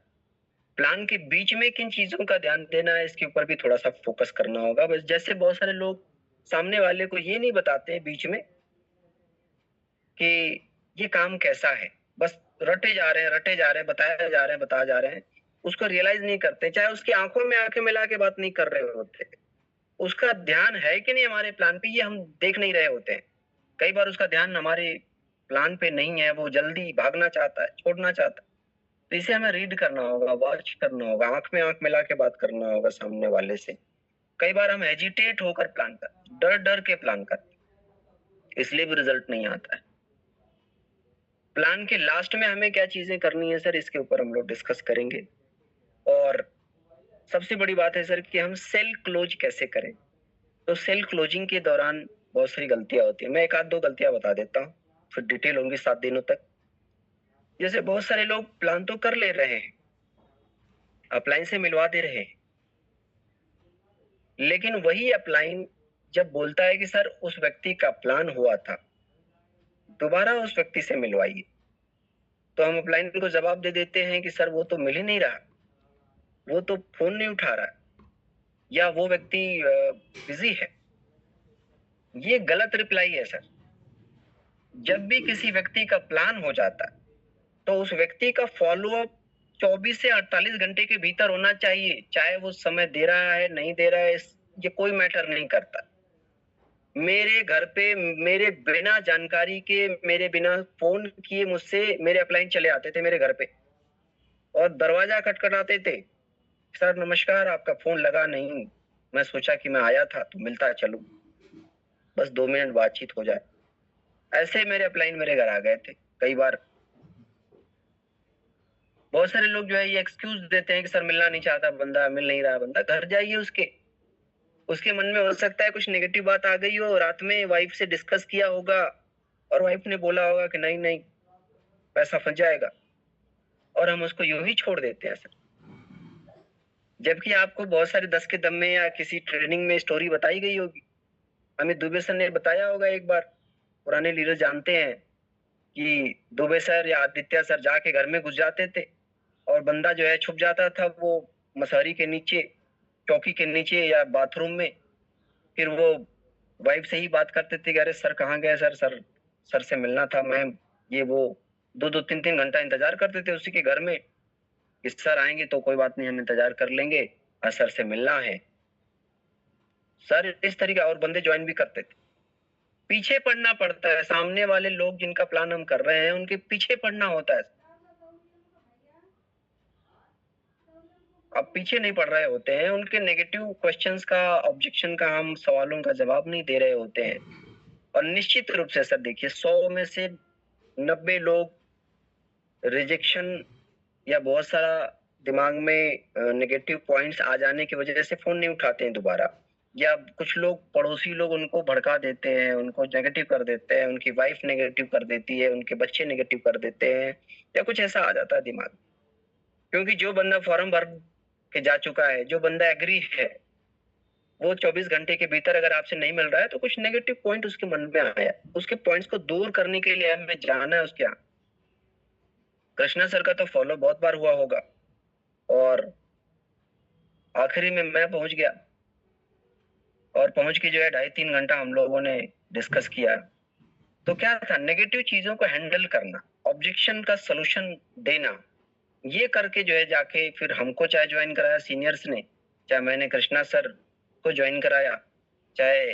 प्लान के बीच में किन चीजों का ध्यान देना है, इसके ऊपर भी थोड़ा सा फोकस करना होगा। बस जैसे बहुत सारे लोग सामने वाले को ये नहीं बताते बीच में कि ये काम कैसा है, बस रटे जा रहे हैं, बताया जा रहे हैं, उसको रियलाइज नहीं करते। चाहे उसकी आंखों में आंखें मिला के बात नहीं कर रहे होते, उसका ध्यान है कि नहीं हमारे प्लान पे, ये हम देख नहीं रहे होते हैं। कई बार उसका ध्यान हमारे प्लान पे नहीं है, वो जल्दी भागना चाहता है, छोड़ना चाहता है। तो इसे हमें रीड करना होगा, वॉच करना होगा, आंख में आंख मिला के बात करना होगा सामने वाले से। कई बार हम हेजिटेट होकर प्लान करते, डर डर के प्लान करते, इसलिए भी रिजल्ट नहीं आता है। प्लान के लास्ट में हमें क्या चीजें करनी है सर, इसके ऊपर हम लोग डिस्कस करेंगे। और सबसे बड़ी बात है सर कि हम सेल क्लोज कैसे करें। तो सेल क्लोजिंग के दौरान बहुत सारी गलतियां होती है, मैं एक आध दो गलतियां बता देता हूँ, फिर डिटेल होंगी 7 दिनों तक। जैसे बहुत सारे लोग प्लान तो कर ले रहे हैं, अपलाइन से मिलवा दे रहे हैं, लेकिन वही अपलाइन जब बोलता है कि सर उस व्यक्ति का प्लान हुआ था, दोबारा उस व्यक्ति से मिलवाइए, तो हम अपलाइन को जवाब दे देते हैं कि सर वो तो मिल ही नहीं रहा, वो तो फोन नहीं उठा रहा, या वो व्यक्ति बिजी है। ये गलत रिप्लाई है सर। जब भी किसी व्यक्ति का प्लान हो जाता है तो उस व्यक्ति का फॉलोअप 24 से 48 घंटे के भीतर होना चाहिए। चाहे वो समय दे रहा है नहीं दे रहा है, ये कोई मैटर नहीं करता। मेरे घर पे मेरे बिना जानकारी के, मेरे बिना फोन किए मुझसे मेरे अपलाइन चले आते थे मेरे घर पे, और दरवाजा खटखटाते थे, सर नमस्कार, आपका फोन लगा नहीं, मैं सोचा कि मैं आया था तो मिलता चलूं, बस 2 मिनट बातचीत हो जाए। ऐसे मेरे अपलाइन मेरे घर आ गए थे कई बार। बहुत सारे लोग जो है ये एक्सक्यूज देते हैं कि सर मिलना नहीं चाहता बंदा, मिल नहीं रहा बंदा। घर जाइए, उसके मन में हो सकता है कुछ नेगेटिव बात आ गई हो, रात में वाइफ से डिस्कस किया होगा और वाइफ ने बोला होगा कि नहीं नहीं पैसा फंस जाएगा, और हम उसको यूं ही छोड़ देते हैं सर। जबकि आपको बहुत सारे 10 के दम में या किसी ट्रेनिंग में स्टोरी बताई गई होगी। अमित दुबे सर ने बताया होगा एक बार, पुराने लीडर जानते हैं कि दुबे सर या आदित्य सर जाके घर में घुस जाते थे और बंदा जो है छुप जाता था वो मसारी के नीचे, चौकी के नीचे या बाथरूम में। फिर वो वाइफ से ही बात करते थे कि अरे सर कहाँ गए, सर से मिलना था मैम, ये वो 2-2, 3-3 घंटा इंतजार करते थे उसी के घर में कि सर आएंगे तो कोई बात नहीं हम इंतजार कर लेंगे, सर से मिलना है सर, इस तरीके। और बंदे ज्वाइन भी करते थे। पीछे पड़ना पड़ता है, सामने वाले लोग जिनका प्लान हम कर रहे हैं उनके पीछे पड़ना होता है। अब पीछे नहीं पड़ रहे होते हैं, उनके नेगेटिव क्वेश्चंस का, ऑब्जेक्शन का, हम सवालों का जवाब नहीं दे रहे होते हैं। और निश्चित रूप से सर देखिए 100 में से 90 लोग रिजेक्शन या बहुत सारा दिमाग में नेगेटिव पॉइंट्स आ जाने की वजह से फोन नहीं उठाते हैं दोबारा, या कुछ लोग पड़ोसी लोग उनको भड़का देते हैं, उनको नेगेटिव कर देते हैं, उनकी वाइफ नेगेटिव कर देती है, उनके बच्चे नेगेटिव कर देते हैं, या कुछ ऐसा आ जाता है दिमाग। क्योंकि जो बंदा फॉर्म भर के जा चुका है, जो बंदा एग्री है, वो 24 घंटे के भीतर अगर आपसे नहीं मिल रहा है तो कुछ नेगेटिव पॉइंट उसके मन में आया, उसके पॉइंट्स को दूर करने के लिए हमें जाना है उसके यहाँ। कृष्णा सर का तो फॉलो बहुत बार हुआ होगा, और आखिरी में मैं पहुंच गया, और पहुंच के जो है 2.5-3 घंटा हम लोगों ने डिस्कस किया। तो क्या था, नेगेटिव चीजों को हैंडल करना, ऑब्जेक्शन का सलूशन देना, ये करके जो है जाके फिर हमको चाहे ज्वाइन कराया सीनियर्स ने, चाहे मैंने कृष्णा सर को ज्वाइन कराया, चाहे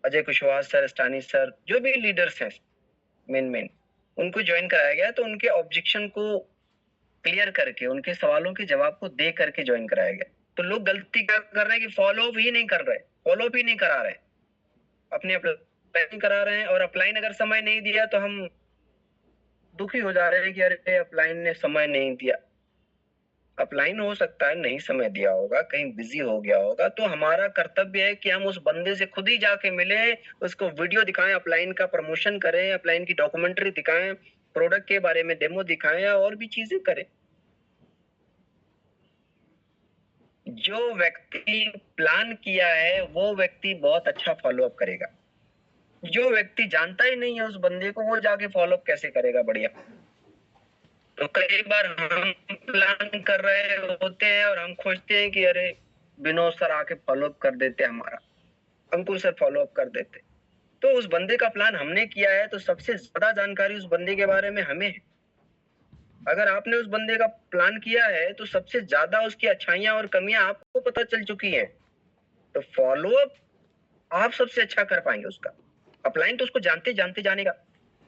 अजय कुशवाहा सर, स्टानी सर, जो भी लीडर्स हैं मेन उनको ज्वाइन कराया गया। तो उनके ऑब्जेक्शन को क्लियर करके, उनके सवालों के जवाब को दे करके ज्वाइन कराया गया। तो लोग गलती क्या कर रहे हैं कि फॉलो भी नहीं कर रहे, फॉलो भी नहीं करा रहे, अपने अप्लाई करा रहे हैं, और अप्लाइन अगर समय नहीं दिया तो हम दुखी हो जा रहे हैं कि अरे अप्लाइन ने समय नहीं दिया। अप्लाइन हो सकता है नहीं समय दिया होगा, कहीं बिजी हो गया होगा, तो हमारा कर्तव्य है कि हम उस बंदे से खुद ही जाके मिले, उसको वीडियो दिखाएं, अप्लाइन का प्रमोशन करें, अप्लाइन की डॉक्यूमेंट्री दिखाएं, प्रोडक्ट के बारे में डेमो दिखाएं, और भी चीजें करें। जो व्यक्ति प्लान किया है वो व्यक्ति बहुत अच्छा फॉलोअप करेगा। जो व्यक्ति जानता ही नहीं है उस बंदे को, वो जाके फॉलोअप कैसे करेगा बढ़िया। तो कई बार हम प्लान कर रहे होते हैं और हम खोजते हैं कि अरे विनोद सर आके फॉलोअप कर देते हमारा, अंकुर सर फॉलोअप कर देते। तो उस बंदे का प्लान हमने किया है तो सबसे ज्यादा जानकारी उस बंदे के बारे में हमें है। अगर आपने उस बंदे का प्लान किया है तो सबसे ज्यादा उसकी अच्छाइयां और कमियां आपको पता चल चुकी हैं। तो फॉलोअप आप सबसे अच्छा कर पाएंगे उसका। अपलाइन तो उसको जानते जानते जानेगा,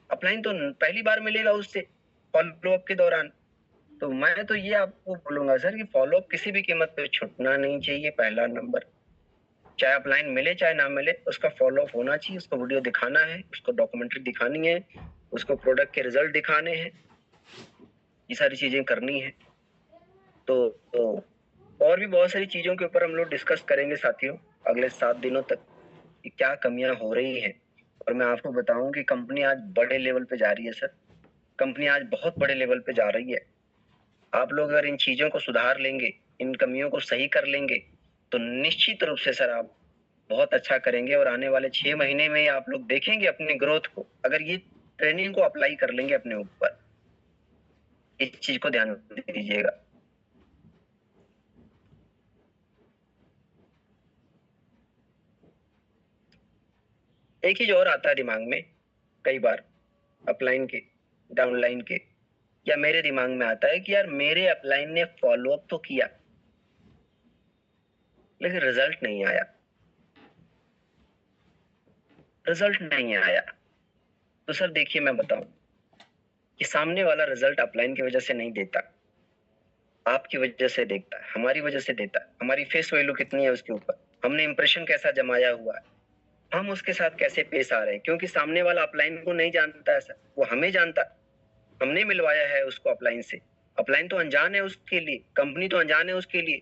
अपलाइन तो पहली बार मिलेगा उससे फॉलोअप के दौरान। तो मैं तो ये आपको बोलूंगा सर कि फॉलोअप किसी भी कीमत पे छूटना नहीं चाहिए। पहला नंबर, चाहे अपलाइन मिले चाहे ना मिले, उसका फॉलोअप होना चाहिए। उसको वीडियो दिखाना है, उसको डॉक्यूमेंट्री दिखानी है, उसको प्रोडक्ट के रिजल्ट दिखाने हैं, ये सारी चीजें करनी है। तो और भी बहुत सारी चीजों के ऊपर हम लोग डिस्कस करेंगे साथियों अगले 7 दिनों तक कि क्या कमियां हो रही हैं। और मैं आपको बताऊं कि कंपनी आज बड़े लेवल पे जा रही है सर, कंपनी आज बहुत बड़े लेवल पे जा रही है। आप लोग अगर इन चीजों को सुधार लेंगे, इन कमियों को सही कर लेंगे, तो निश्चित रूप से सर आप बहुत अच्छा करेंगे। और आने वाले 6 महीने में आप लोग देखेंगे अपनी ग्रोथ को, अगर ये ट्रेनिंग को अप्लाई कर लेंगे अपने ऊपर। इस चीज को ध्यान दीजिएगा। एक चीज और आता है दिमाग में कई बार, अपलाइन के, डाउनलाइन के, या मेरे दिमाग में आता है कि यार मेरे अपलाइन ने फॉलोअप तो किया लेकिन रिजल्ट नहीं आया, रिजल्ट नहीं आया। तो सर देखिए मैं बताऊं कि सामने वाला रिजल्ट अपलाइन की वजह से नहीं देता, आपकी वजह से देखता है, हमारी वजह से देता है। हमारी फेस वैल्यू कितनी है उसके ऊपर, हमने इंप्रेशन कैसा जमाया हुआ है, हम उसके साथ कैसे पेश आ रहे हैं। क्योंकि सामने वाला अपलाइन को नहीं जानता है सर, वो हमें जानता है, हमने मिलवाया है उसको अपलाइन से। अपलाइन तो अनजान है उसके लिए, कंपनी तो अनजान है उसके लिए।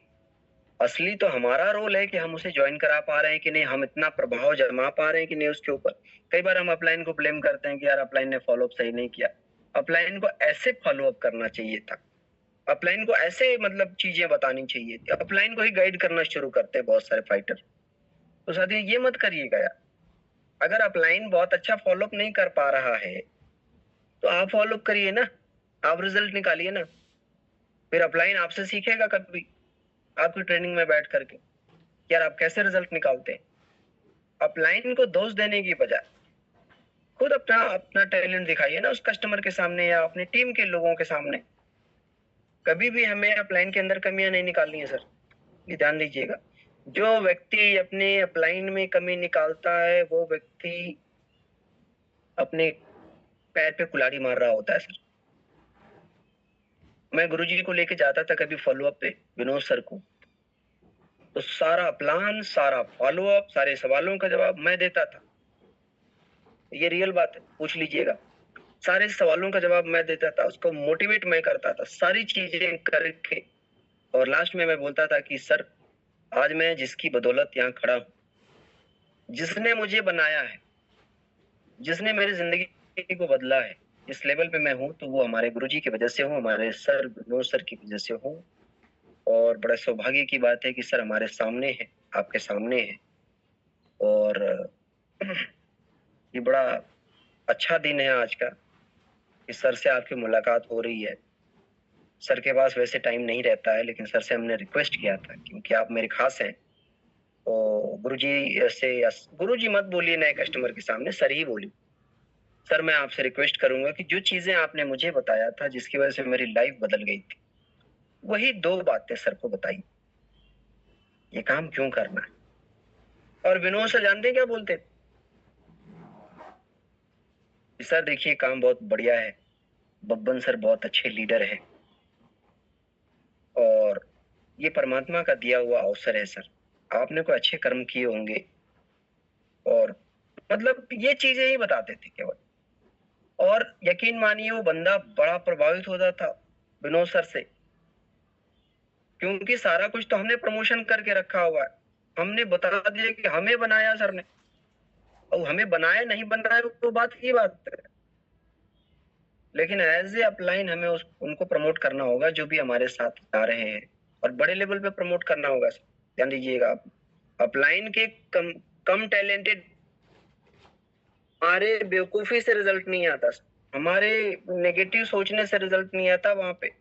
असली तो हमारा रोल है कि हम उसे ज्वाइन करा पा रहे हैं कि नहीं, हम इतना प्रभाव जमा पा रहे हैं कि नहीं उसके ऊपर। कई बार हम अपलाइन को ब्लेम करते हैं कि यार अपलाइन ने फॉलोअप सही नहीं किया। अपलाइन को ऐसे फॉलोअप करना चाहिए था, अपलाइन को ऐसे मतलब चीजें बतानी चाहिए थी। अपलाइन को ही गाइड करना शुरू करते हैं बहुत सारे फाइटर। तो साथियों ये मत करिएगा यार, अगर अपलाइन बहुत अच्छा फॉलोअप नहीं कर पा रहा है तो आप फॉलोअप करिए ना, आप रिजल्ट निकालिए ना। फिर अपलाइन आपसे सीखेगा कभी आपकी ट्रेनिंग में बैठ करके यार आप कैसे रिजल्ट निकालते हैं। अपलाइन को दोष देने की बजाय खुद अपना अपना टैलेंट दिखाइए ना उस कस्टमर के सामने या अपनी टीम के लोगों के सामने। कभी भी हमें अपलाइन के अंदर कमियां नहीं निकालनी है सर, ये ध्यान दीजिएगा। जो व्यक्ति अपने अपलाइन में कमी निकालता है वो व्यक्ति अपने पैर पे कुल्हाड़ी मार रहा होता है सर। मैं गुरुजी को लेके जाता था कभी फॉलोअप पे विनोद सर को, तो सारा प्लान, सारा फॉलोअप, सारे सवालों का जवाब मैं देता था। ये रियल बात है, पूछ लीजिएगा। सारे सवालों का जवाब मैं देता था, उसको मोटिवेट मैं करता था सारी चीजें करके। और लास्ट में मैं बोलता था कि सर आज मैं जिसकी बदौलत यहाँ खड़ा हूँ, जिसने मुझे बनाया है, जिसने मेरी जिंदगी को बदला है, इस लेवल पे मैं हूँ तो वो हमारे गुरुजी की वजह से हूँ, हमारे सर विनोद सर की वजह से हूँ। और बड़ा सौभाग्य की बात है कि सर हमारे सामने है, आपके सामने है। और ये बड़ा अच्छा दिन है आज का कि सर से आपकी मुलाकात हो रही है। सर के पास वैसे टाइम नहीं रहता है, लेकिन सर से हमने रिक्वेस्ट किया था क्योंकि आप मेरे खास हैं। तो गुरुजी से, गुरुजी मत बोलिए नए कस्टमर के सामने, सर ही बोलिए। सर मैं आपसे रिक्वेस्ट करूंगा कि जो चीजें आपने मुझे बताया था जिसकी वजह से मेरी लाइफ बदल गई थी, वही 2 बातें सर को बताइए, ये काम क्यों करना है। और विनोद सर जानते हैं क्या बोलते थे? सर देखिए काम बहुत बढ़िया है, बब्बन सर बहुत अच्छे लीडर हैं और ये परमात्मा का दिया हुआ अवसर है सर, आपने कोई अच्छे कर्म किए होंगे। और मतलब ये चीजें ही बताते थे केवल। और यकीन मानिए वो बंदा बड़ा प्रभावित होता था विनोद सर से, क्योंकि सारा कुछ तो हमने प्रमोशन करके रखा हुआ है। हमने बता दिया कि हमें बनाया सर ने, और हमें बनाया नहीं बनाया वो बात की बात है, लेकिन एज ए अपलाइन हमें उनको प्रमोट करना होगा जो भी हमारे साथ आ रहे हैं, और बड़े लेवल पे प्रमोट करना होगा। ध्यान दीजिएगा आप, अपलाइन के कम टैलेंटेड हमारे बेवकूफी से रिजल्ट नहीं आता। हमारे नेगेटिव सोचने से रिजल्ट नहीं आता वहां पे।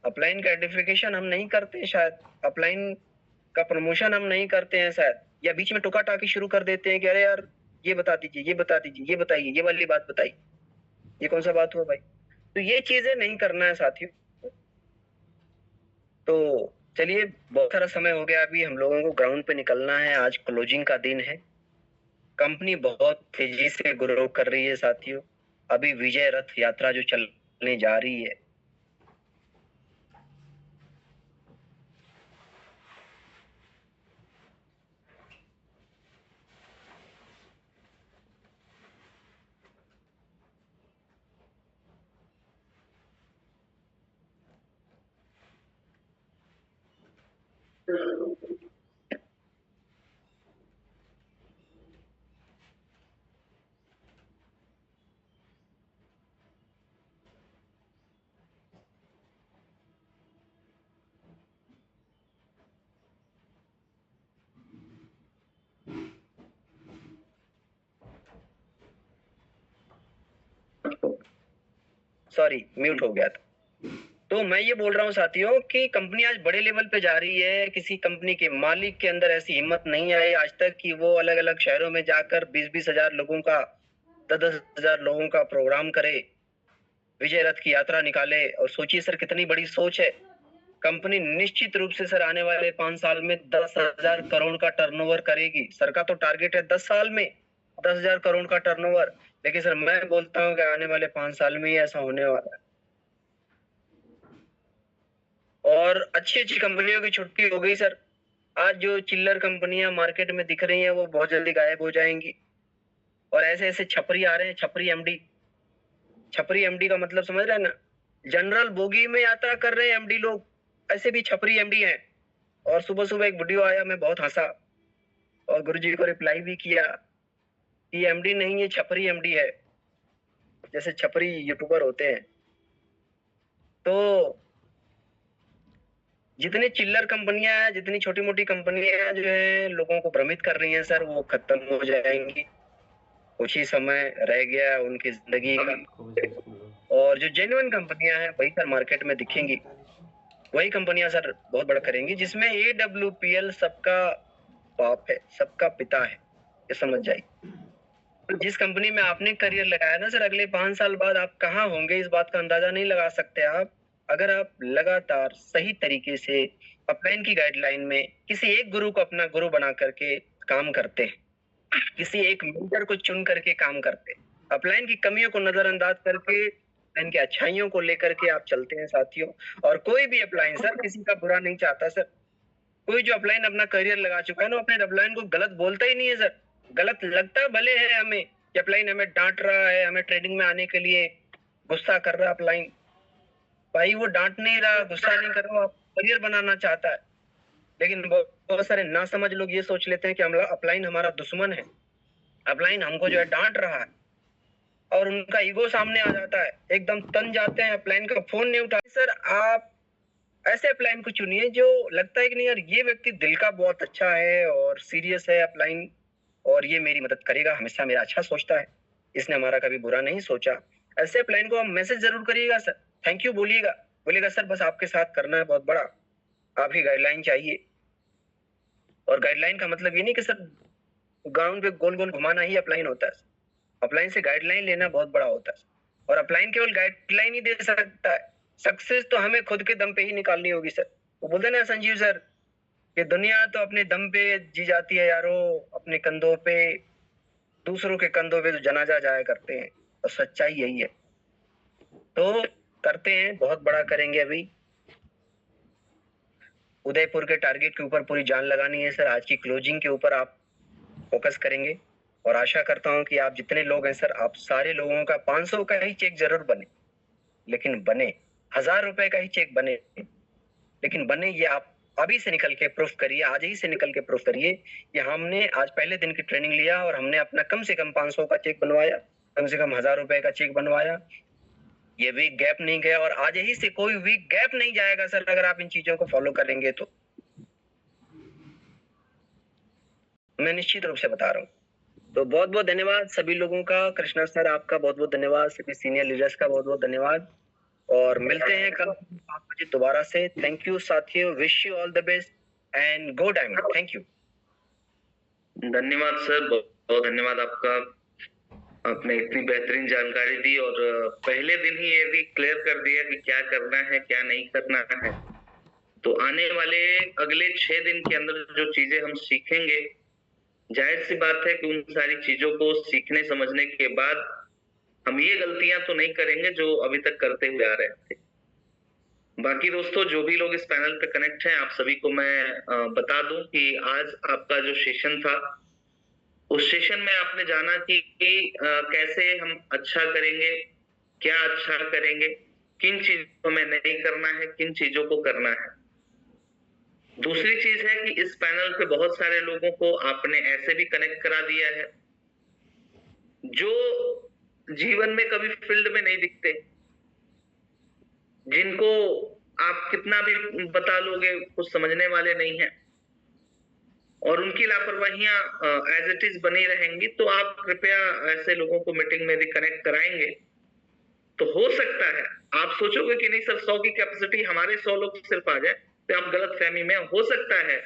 अपलाइन का आइडेंटिफिकेशन हम नहीं करते शायद, अपलाइन का प्रमोशन हम नहीं करते हैं शायद, या बीच में टोका टाकी शुरू कर देते हैं कि अरे यार ये बता दीजिए, ये बता दीजिए, ये बताइए, ये वाली बात बताइए, ये कौन सा बात हुआ भाई। तो ये चीजें नहीं करना है साथियों। तो चलिए, बहुत सारा समय हो गया, अभी हम लोगों को ग्राउंड पे निकलना है। आज क्लोजिंग का दिन है। कंपनी बहुत तेजी से ग्रो कर रही है साथियों। अभी विजय रथ यात्रा जो चलने जा रही है, सॉरी म्यूट हो गया था। तो मैं ये बोल रहा हूँ साथियों कि कंपनी आज बड़े लेवल पे जा रही है। किसी कंपनी के मालिक के अंदर ऐसी हिम्मत नहीं आई आज तक कि वो अलग अलग शहरों में जाकर 20-20 हजार लोगों का, 10-10 हजार लोगों का प्रोग्राम करे, विजय रथ की यात्रा निकाले। और सोचिए सर, कितनी बड़ी सोच है। कंपनी निश्चित रूप से सर आने वाले 5 साल में 10,000 करोड़ का टर्नओवर करेगी। सर का तो टारगेट है 10 साल में 10,000 करोड़ का टर्नओवर, लेकिन सर मैं बोलता हूँ कि आने वाले 5 साल में ही ऐसा होने वाला है। और अच्छी अच्छी कंपनियों की छुट्टी हो गई सर। आज जो चिल्लर कंपनियां मार्केट में दिख रही हैं वो बहुत जल्दी गायब हो जाएंगी। और ऐसे ऐसे छपरी आ रहे हैं, छपरी एमडी। छपरी एमडी का मतलब समझ रहे हैं ना, जनरल बोगी में यात्रा कर रहे हैं एमडी लोग, ऐसे भी छपरी एमडी हैं। और सुबह सुबह एक वीडियो आया, मैं बहुत हंसा और गुरुजी को रिप्लाई भी किया कि एमडी नहीं, ये छपरी एमडी है, जैसे छपरी यूट्यूबर होते हैं। तो जितनी चिल्लर कंपनियां हैं, जितनी छोटी मोटी कंपनियां जो है लोगों को भ्रमित कर रही हैं सर, वो खत्म हो जाएंगी। कुछ ही समय रह गया उनकी जिंदगी का। और जो जेन्युइन कंपनियां हैं वही सर मार्केट में दिखेंगी, वही कंपनियां सर बहुत बड़ा करेंगी, जिसमें AWPL सबका बाप है, सबका पिता है, ये समझ जाइए। तो जिस कंपनी में आपने करियर लगाया ना सर, अगले 5 साल बाद आप कहाँ होंगे इस बात का अंदाजा नहीं लगा सकते आप, अगर आप लगातार सही तरीके से अपलाइन की गाइडलाइन में किसी एक गुरु को अपना गुरु बना करके काम करते हैं, किसी एक मेंटर को चुन करके काम करते हैं, अपलाइन की कमियों को नजरअंदाज करके अपलाइन की अच्छाइयों को लेकर के आप चलते हैं साथियों। और कोई भी अपलाइन सर किसी का बुरा नहीं चाहता सर। कोई जो अपलाइन अपना करियर लगा चुका है ना, अपने अपलाइन को गलत बोलता ही नहीं है सर। गलत लगता भले है हमें कि अपलाइन हमें डांट रहा है, हमें ट्रेडिंग में आने के लिए गुस्सा कर रहा है अपलाइन, भाई वो डांट नहीं रहा, गुस्सा नहीं कर रहा, करियर बनाना चाहता है। लेकिन बहुत सारे नासमझ लोग ये सोच लेते हैं कि अपलाइन हमारा दुश्मन है, अपलाइन हमको जो है डांट रहा है, और उनका ईगो सामने आ जाता है, एकदम तन जाते हैं, अपलाइन का फोन नहीं उठाते। सर आप ऐसे अपलाइन को चुनिए जो लगता है कि नहीं यार ये व्यक्ति दिल का बहुत अच्छा है और सीरियस है अपलाइन, और ये मेरी मदद करेगा, हमेशा मेरा अच्छा सोचता है, इसने हमारा कभी बुरा नहीं सोचा। ऐसे अपलाइन को आप मैसेज जरूर करिएगा सर, थैंक यू बोलिएगा, बोलिएगा सर बस आपके साथ करना है बहुत बड़ा, आप ही गाइडलाइन चाहिए। और गाइडलाइन का मतलब ये नहीं कि सर ग्राउंड पे गोल गोल घुमाना ही अपलाइन होता है। अपलाइन से गाइडलाइन लेना बहुत बड़ा होता है, और अपलाइन केवल गाइडलाइन ही दे सकता है, सक्सेस तो हमें खुद के दम पे ही निकालनी होगी सर। वो बोलते हैं ना संजीव सर कि दुनिया तो अपने दम पे जी जाती है यारो, अपने कंधों पे, दूसरों के कंधों पे तो जनाजा जाया करते हैं, और सच्चाई यही है। तो करते हैं, बहुत बड़ा करेंगे। अभी उदयपुर के टारगेट के ऊपर पूरी जान लगानी है सर। आज की क्लोजिंग के ऊपर आप फोकस करेंगे, और आशा करता हूं कि आप जितने लोग हैं सर, आप सारे लोगों का 500 का ही चेक जरूर बने, लेकिन बने 1000 रुपए का ही चेक बने, लेकिन बने ये आप अभी से निकल के प्रूफ करिए, आज ही से निकल के प्रूफ करिए कि हमने आज पहले दिन की ट्रेनिंग लिया और हमने अपना कम से कम 500 का चेक बनवाया, कम से कम 1000 रुपए का चेक बनवाया। ये वीक गैप नहीं गया, और आज ही से कोई वीक गैप नहीं जाएगा सर, अगर आप इन चीजों को फॉलो करेंगे तो। मैं निश्चित रूप से बता रहा हूँ, तो बहुत बहुत धन्यवाद सभी लोगों का। कृष्णा सर आपका बहुत बहुत धन्यवाद, सभी सीनियर लीडर्स का बहुत बहुत धन्यवाद, और मिलते हैं कल 7 बजे दोबारा से। थैंक यू साथियों, wish you all the best and go diamond. Thank you. धन्यवाद सर, बहुत बहुत धन्यवाद आपका। आपने इतनी बेहतरीन जानकारी दी और पहले दिन ही ये भी क्लियर कर दिया कि क्या करना है क्या नहीं करना है। तो आने वाले अगले 6 दिन के अंदर जो चीजें हम सीखेंगे, जाहिर सी बात है कि उन सारी चीजों को सीखने समझने के बाद हम ये गलतियां तो नहीं करेंगे जो अभी तक करते हुए आ रहे थे। बाकी दोस्तों, जो भी लोग इस पैनल पे कनेक्ट हैं, आप सभी को मैं बता दूं कि आज आपका जो सेशन था, उस सेशन में आपने जाना कि कैसे हम अच्छा करेंगे, क्या अच्छा करेंगे, किन चीजों में नहीं करना है, किन चीजों को करना है। दूसरी चीज है कि इस पैनल पे बहुत सारे लोगों को आपने ऐसे भी कनेक्ट करा दिया है जो जीवन में कभी फील्ड में नहीं दिखते, जिनको आप कितना भी बता लोगे कुछ समझने वाले नहीं हैं, और उनकी लापरवाहियां एज इट इज बनी रहेंगी। तो आप कृपया ऐसे लोगों को मीटिंग में भी कनेक्ट कराएंगे तो हो सकता है आप सोचोगे कि नहीं सर 100 की कैपेसिटी हमारे 100 लोग सिर्फ आ जाए, तो आप गलत फहमी में। हो सकता है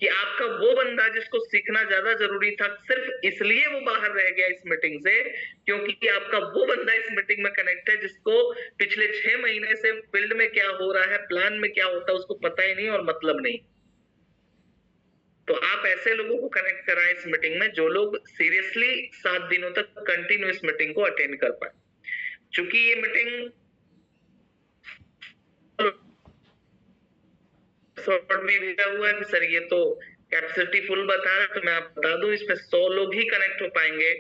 कि आपका वो बंदा जिसको सीखना ज्यादा जरूरी था, सिर्फ इसलिए वो बाहर रह गया इस मीटिंग से क्योंकि आपका वो बंदा इस मीटिंग में कनेक्ट है जिसको पिछले 6 महीने से फील्ड में क्या हो रहा है, प्लान में क्या होता है, उसको पता ही नहीं और मतलब नहीं। तो आप ऐसे लोगों को कनेक्ट कराएं इस मीटिंग में जो लोग सीरियसली 7 दिनों तक कंटिन्यू इस मीटिंग को अटेंड कर पाए। चूंकि ये मीटिंग भी भेजा हुआ है कि सर ये तो कैपेसिटी फुल बता रहा है, तो मैं आपको बता दूं इसमें 100 लोग ही कनेक्ट हो पाएंगे।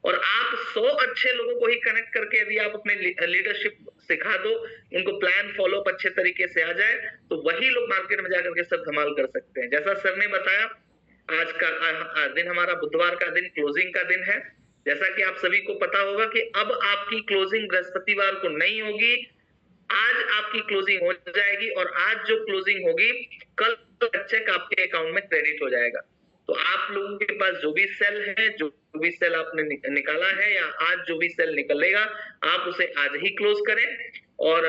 और आप 100 अच्छे लोगों को ही कनेक्ट करके यदि आप अपने लीडरशिप सिखा दो, उनको प्लान फॉलो अप अच्छे तरीके से आ जाए, तो वही लोग मार्केट में जाकर के सब धमाल कर सकते हैं। जैसा सर ने बताया, आज का दिन हमारा बुधवार का दिन क्लोजिंग का दिन है। जैसा कि आप सभी को पता होगा कि अब आपकी क्लोजिंग बृहस्पतिवार को नहीं होगी, आज आपकी क्लोजिंग हो जाएगी, और आज जो क्लोजिंग होगी कल चेक आपके अकाउंट में क्रेडिट हो जाएगा। तो आप लोगों के पास जो भी सेल है, जो भी सेल आपने निकाला है या आज जो भी सेल निकलेगा, आप उसे आज ही क्लोज करें। और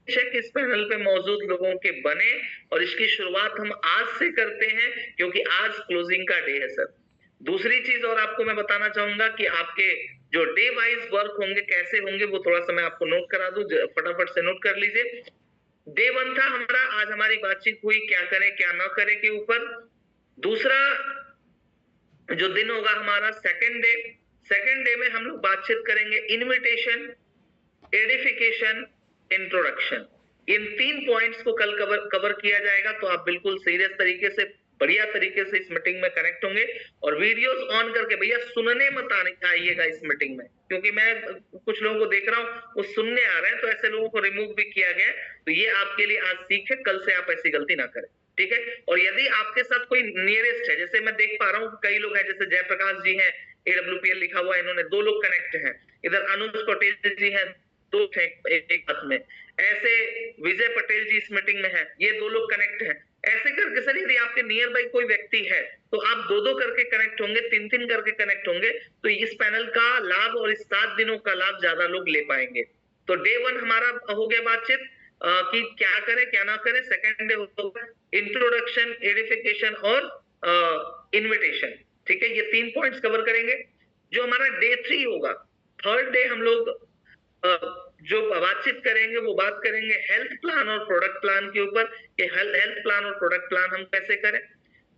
चेक इस पैनल पे मौजूद लोगों के बने, और इसकी शुरुआत हम आज से करते हैं क्योंकि आज क्लोजिंग का डे है सर। दूसरी चीज और आपको मैं बताना चाहूंगा कि आपके जो डे वाइज वर्क होंगे कैसे होंगे, वो थोड़ा सा मैं आपको नोट करा दूं, फटाफट से नोट कर लीजिए। डे 1 था हमारा, आज हमारी बातचीत हुई क्या करें क्या ना करें के ऊपर। दूसरा जो दिन होगा हमारा सेकंड डे में हम लोग बातचीत करेंगे इनविटेशन, एडिफिकेशन, इंट्रोडक्शन। इन 3 पॉइंट्स को कल कवर किया जाएगा। तो आप बिल्कुल सीरियस तरीके से, बढ़िया तरीके से इस मीटिंग में कनेक्ट होंगे, और वीडियोस ऑन करके भैया सुनने मत आइएगा इस मीटिंग में, क्योंकि मैं कुछ लोगों को देख रहा हूँ वो सुनने आ रहे हैं, तो ऐसे लोगों को रिमूव भी किया गया। तो ये आपके लिए आज सीख है, कल से आप ऐसी गलती ना करें, ठीक है। और यदि आपके साथ कोई नियरेस्ट है, जैसे मैं देख पा रहा हूँ कई लोग हैं, जैसे जयप्रकाश जी हैं, AWPL लिखा हुआ है, इन्होंने 2 लोग कनेक्ट हैं। इधर अनुज पटेल जी हैं, 2 हैं एक बात में। ऐसे विजय पटेल जी इस मीटिंग में हैं, ये 2 लोग कनेक्ट हैं। ऐसे करके सर यदि आपके नियर बाई कोई व्यक्ति है तो आप 2-2 करके कनेक्ट होंगे, 3-3 करके कनेक्ट होंगे, तो इस पैनल का लाभ और इस 7 दिनों का लाभ ज्यादा लोग ले पाएंगे। तो डे 1 हमारा हो गया बातचीत कि क्या करें क्या ना करें। सेकंड डे होगा इंट्रोडक्शन, एडिफिकेशन और इन्विटेशन, ठीक है। ये 3 पॉइंट्स कवर करेंगे। जो हमारा डे 3 होगा, थर्ड डे, हम लोग जो बातचीत करेंगे वो बात करेंगे हेल्थ प्लान और प्रोडक्ट प्लान के ऊपर, कि हेल्थ प्लान और प्रोडक्ट प्लान हम कैसे करें।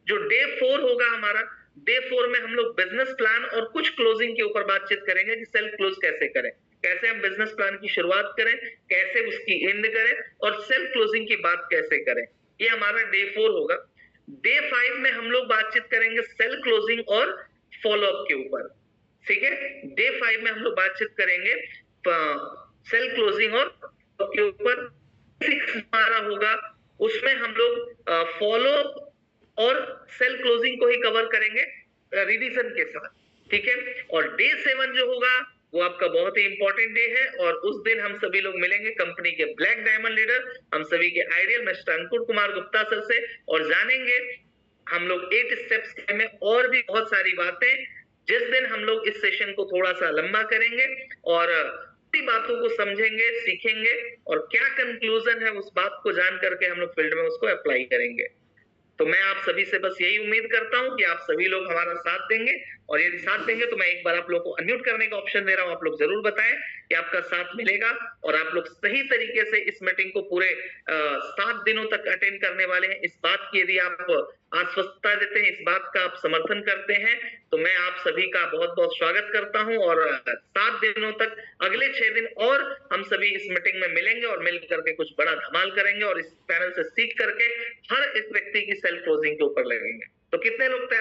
जो डे 4 होगा हमारा, डे 4 में हम लोग बिजनेस प्लान और कुछ क्लोजिंग के ऊपर बातचीत करेंगे कि सेल्फ क्लोज कैसे करें, कैसे हम बिजनेस प्लान की शुरुआत करें, कैसे उसकी एंड करें, और सेल्फ क्लोजिंग की बात कैसे करें। ये हमारा डे 4 होगा। डे 5 में हम लोग बातचीत करेंगे सेल्फ क्लोजिंग और फॉलोअप के ऊपर, ठीक है। डे 5 में हम लोग बातचीत करेंगे सेल्फ क्लोजिंग और के ऊपर। 6 हमारा होगा, उसमें हम लोग फॉलोअप और सेल्फ क्लोजिंग को ही कवर करेंगे रिवीजन के साथ, ठीक है। और डे 7 जो होगा वो आपका बहुत ही इंपॉर्टेंट डे है, और उस दिन हम सभी लोग मिलेंगे कंपनी के ब्लैक डायमंड लीडर, हम सभी के आइडियल मिस्टर अंकुर कुमार गुप्ता सर से, और जानेंगे हम लोग 8 स्टेप्स में और भी बहुत सारी बातें, जिस दिन हम लोग इस सेशन को थोड़ा सा लंबा करेंगे और बातों को समझेंगे, सीखेंगे और क्या कंक्लूजन है उस बात को जान करके हम लोग फील्ड में उसको अप्लाई करेंगे। तो मैं आप सभी से बस यही उम्मीद करता हूं कि आप सभी लोग हमारा साथ देंगे, और यदि साथ देंगे तो मैं एक बार आप लोग को अनम्यूट करने का ऑप्शन दे रहा हूं। आप लोग जरूर बताएं कि आपका साथ मिलेगा और आप लोग सही तरीके से इस मीटिंग को पूरे 7 दिनों तक अटेंड करने वाले हैं। इस बात की यदि आप आश्वस्तता देते हैं, इस बात का आप समर्थन करते हैं, तो मैं आप सभी का बहुत बहुत स्वागत करता हूं। और 7 दिनों तक, अगले 6 दिन और हम सभी इस मीटिंग में मिलेंगे और मिल करके कुछ बड़ा धमाल करेंगे और इस पैनल से सीख करके हर एक व्यक्ति की सेल्फ क्लोजिंग के ऊपर लगेंगे। तो कितने लोग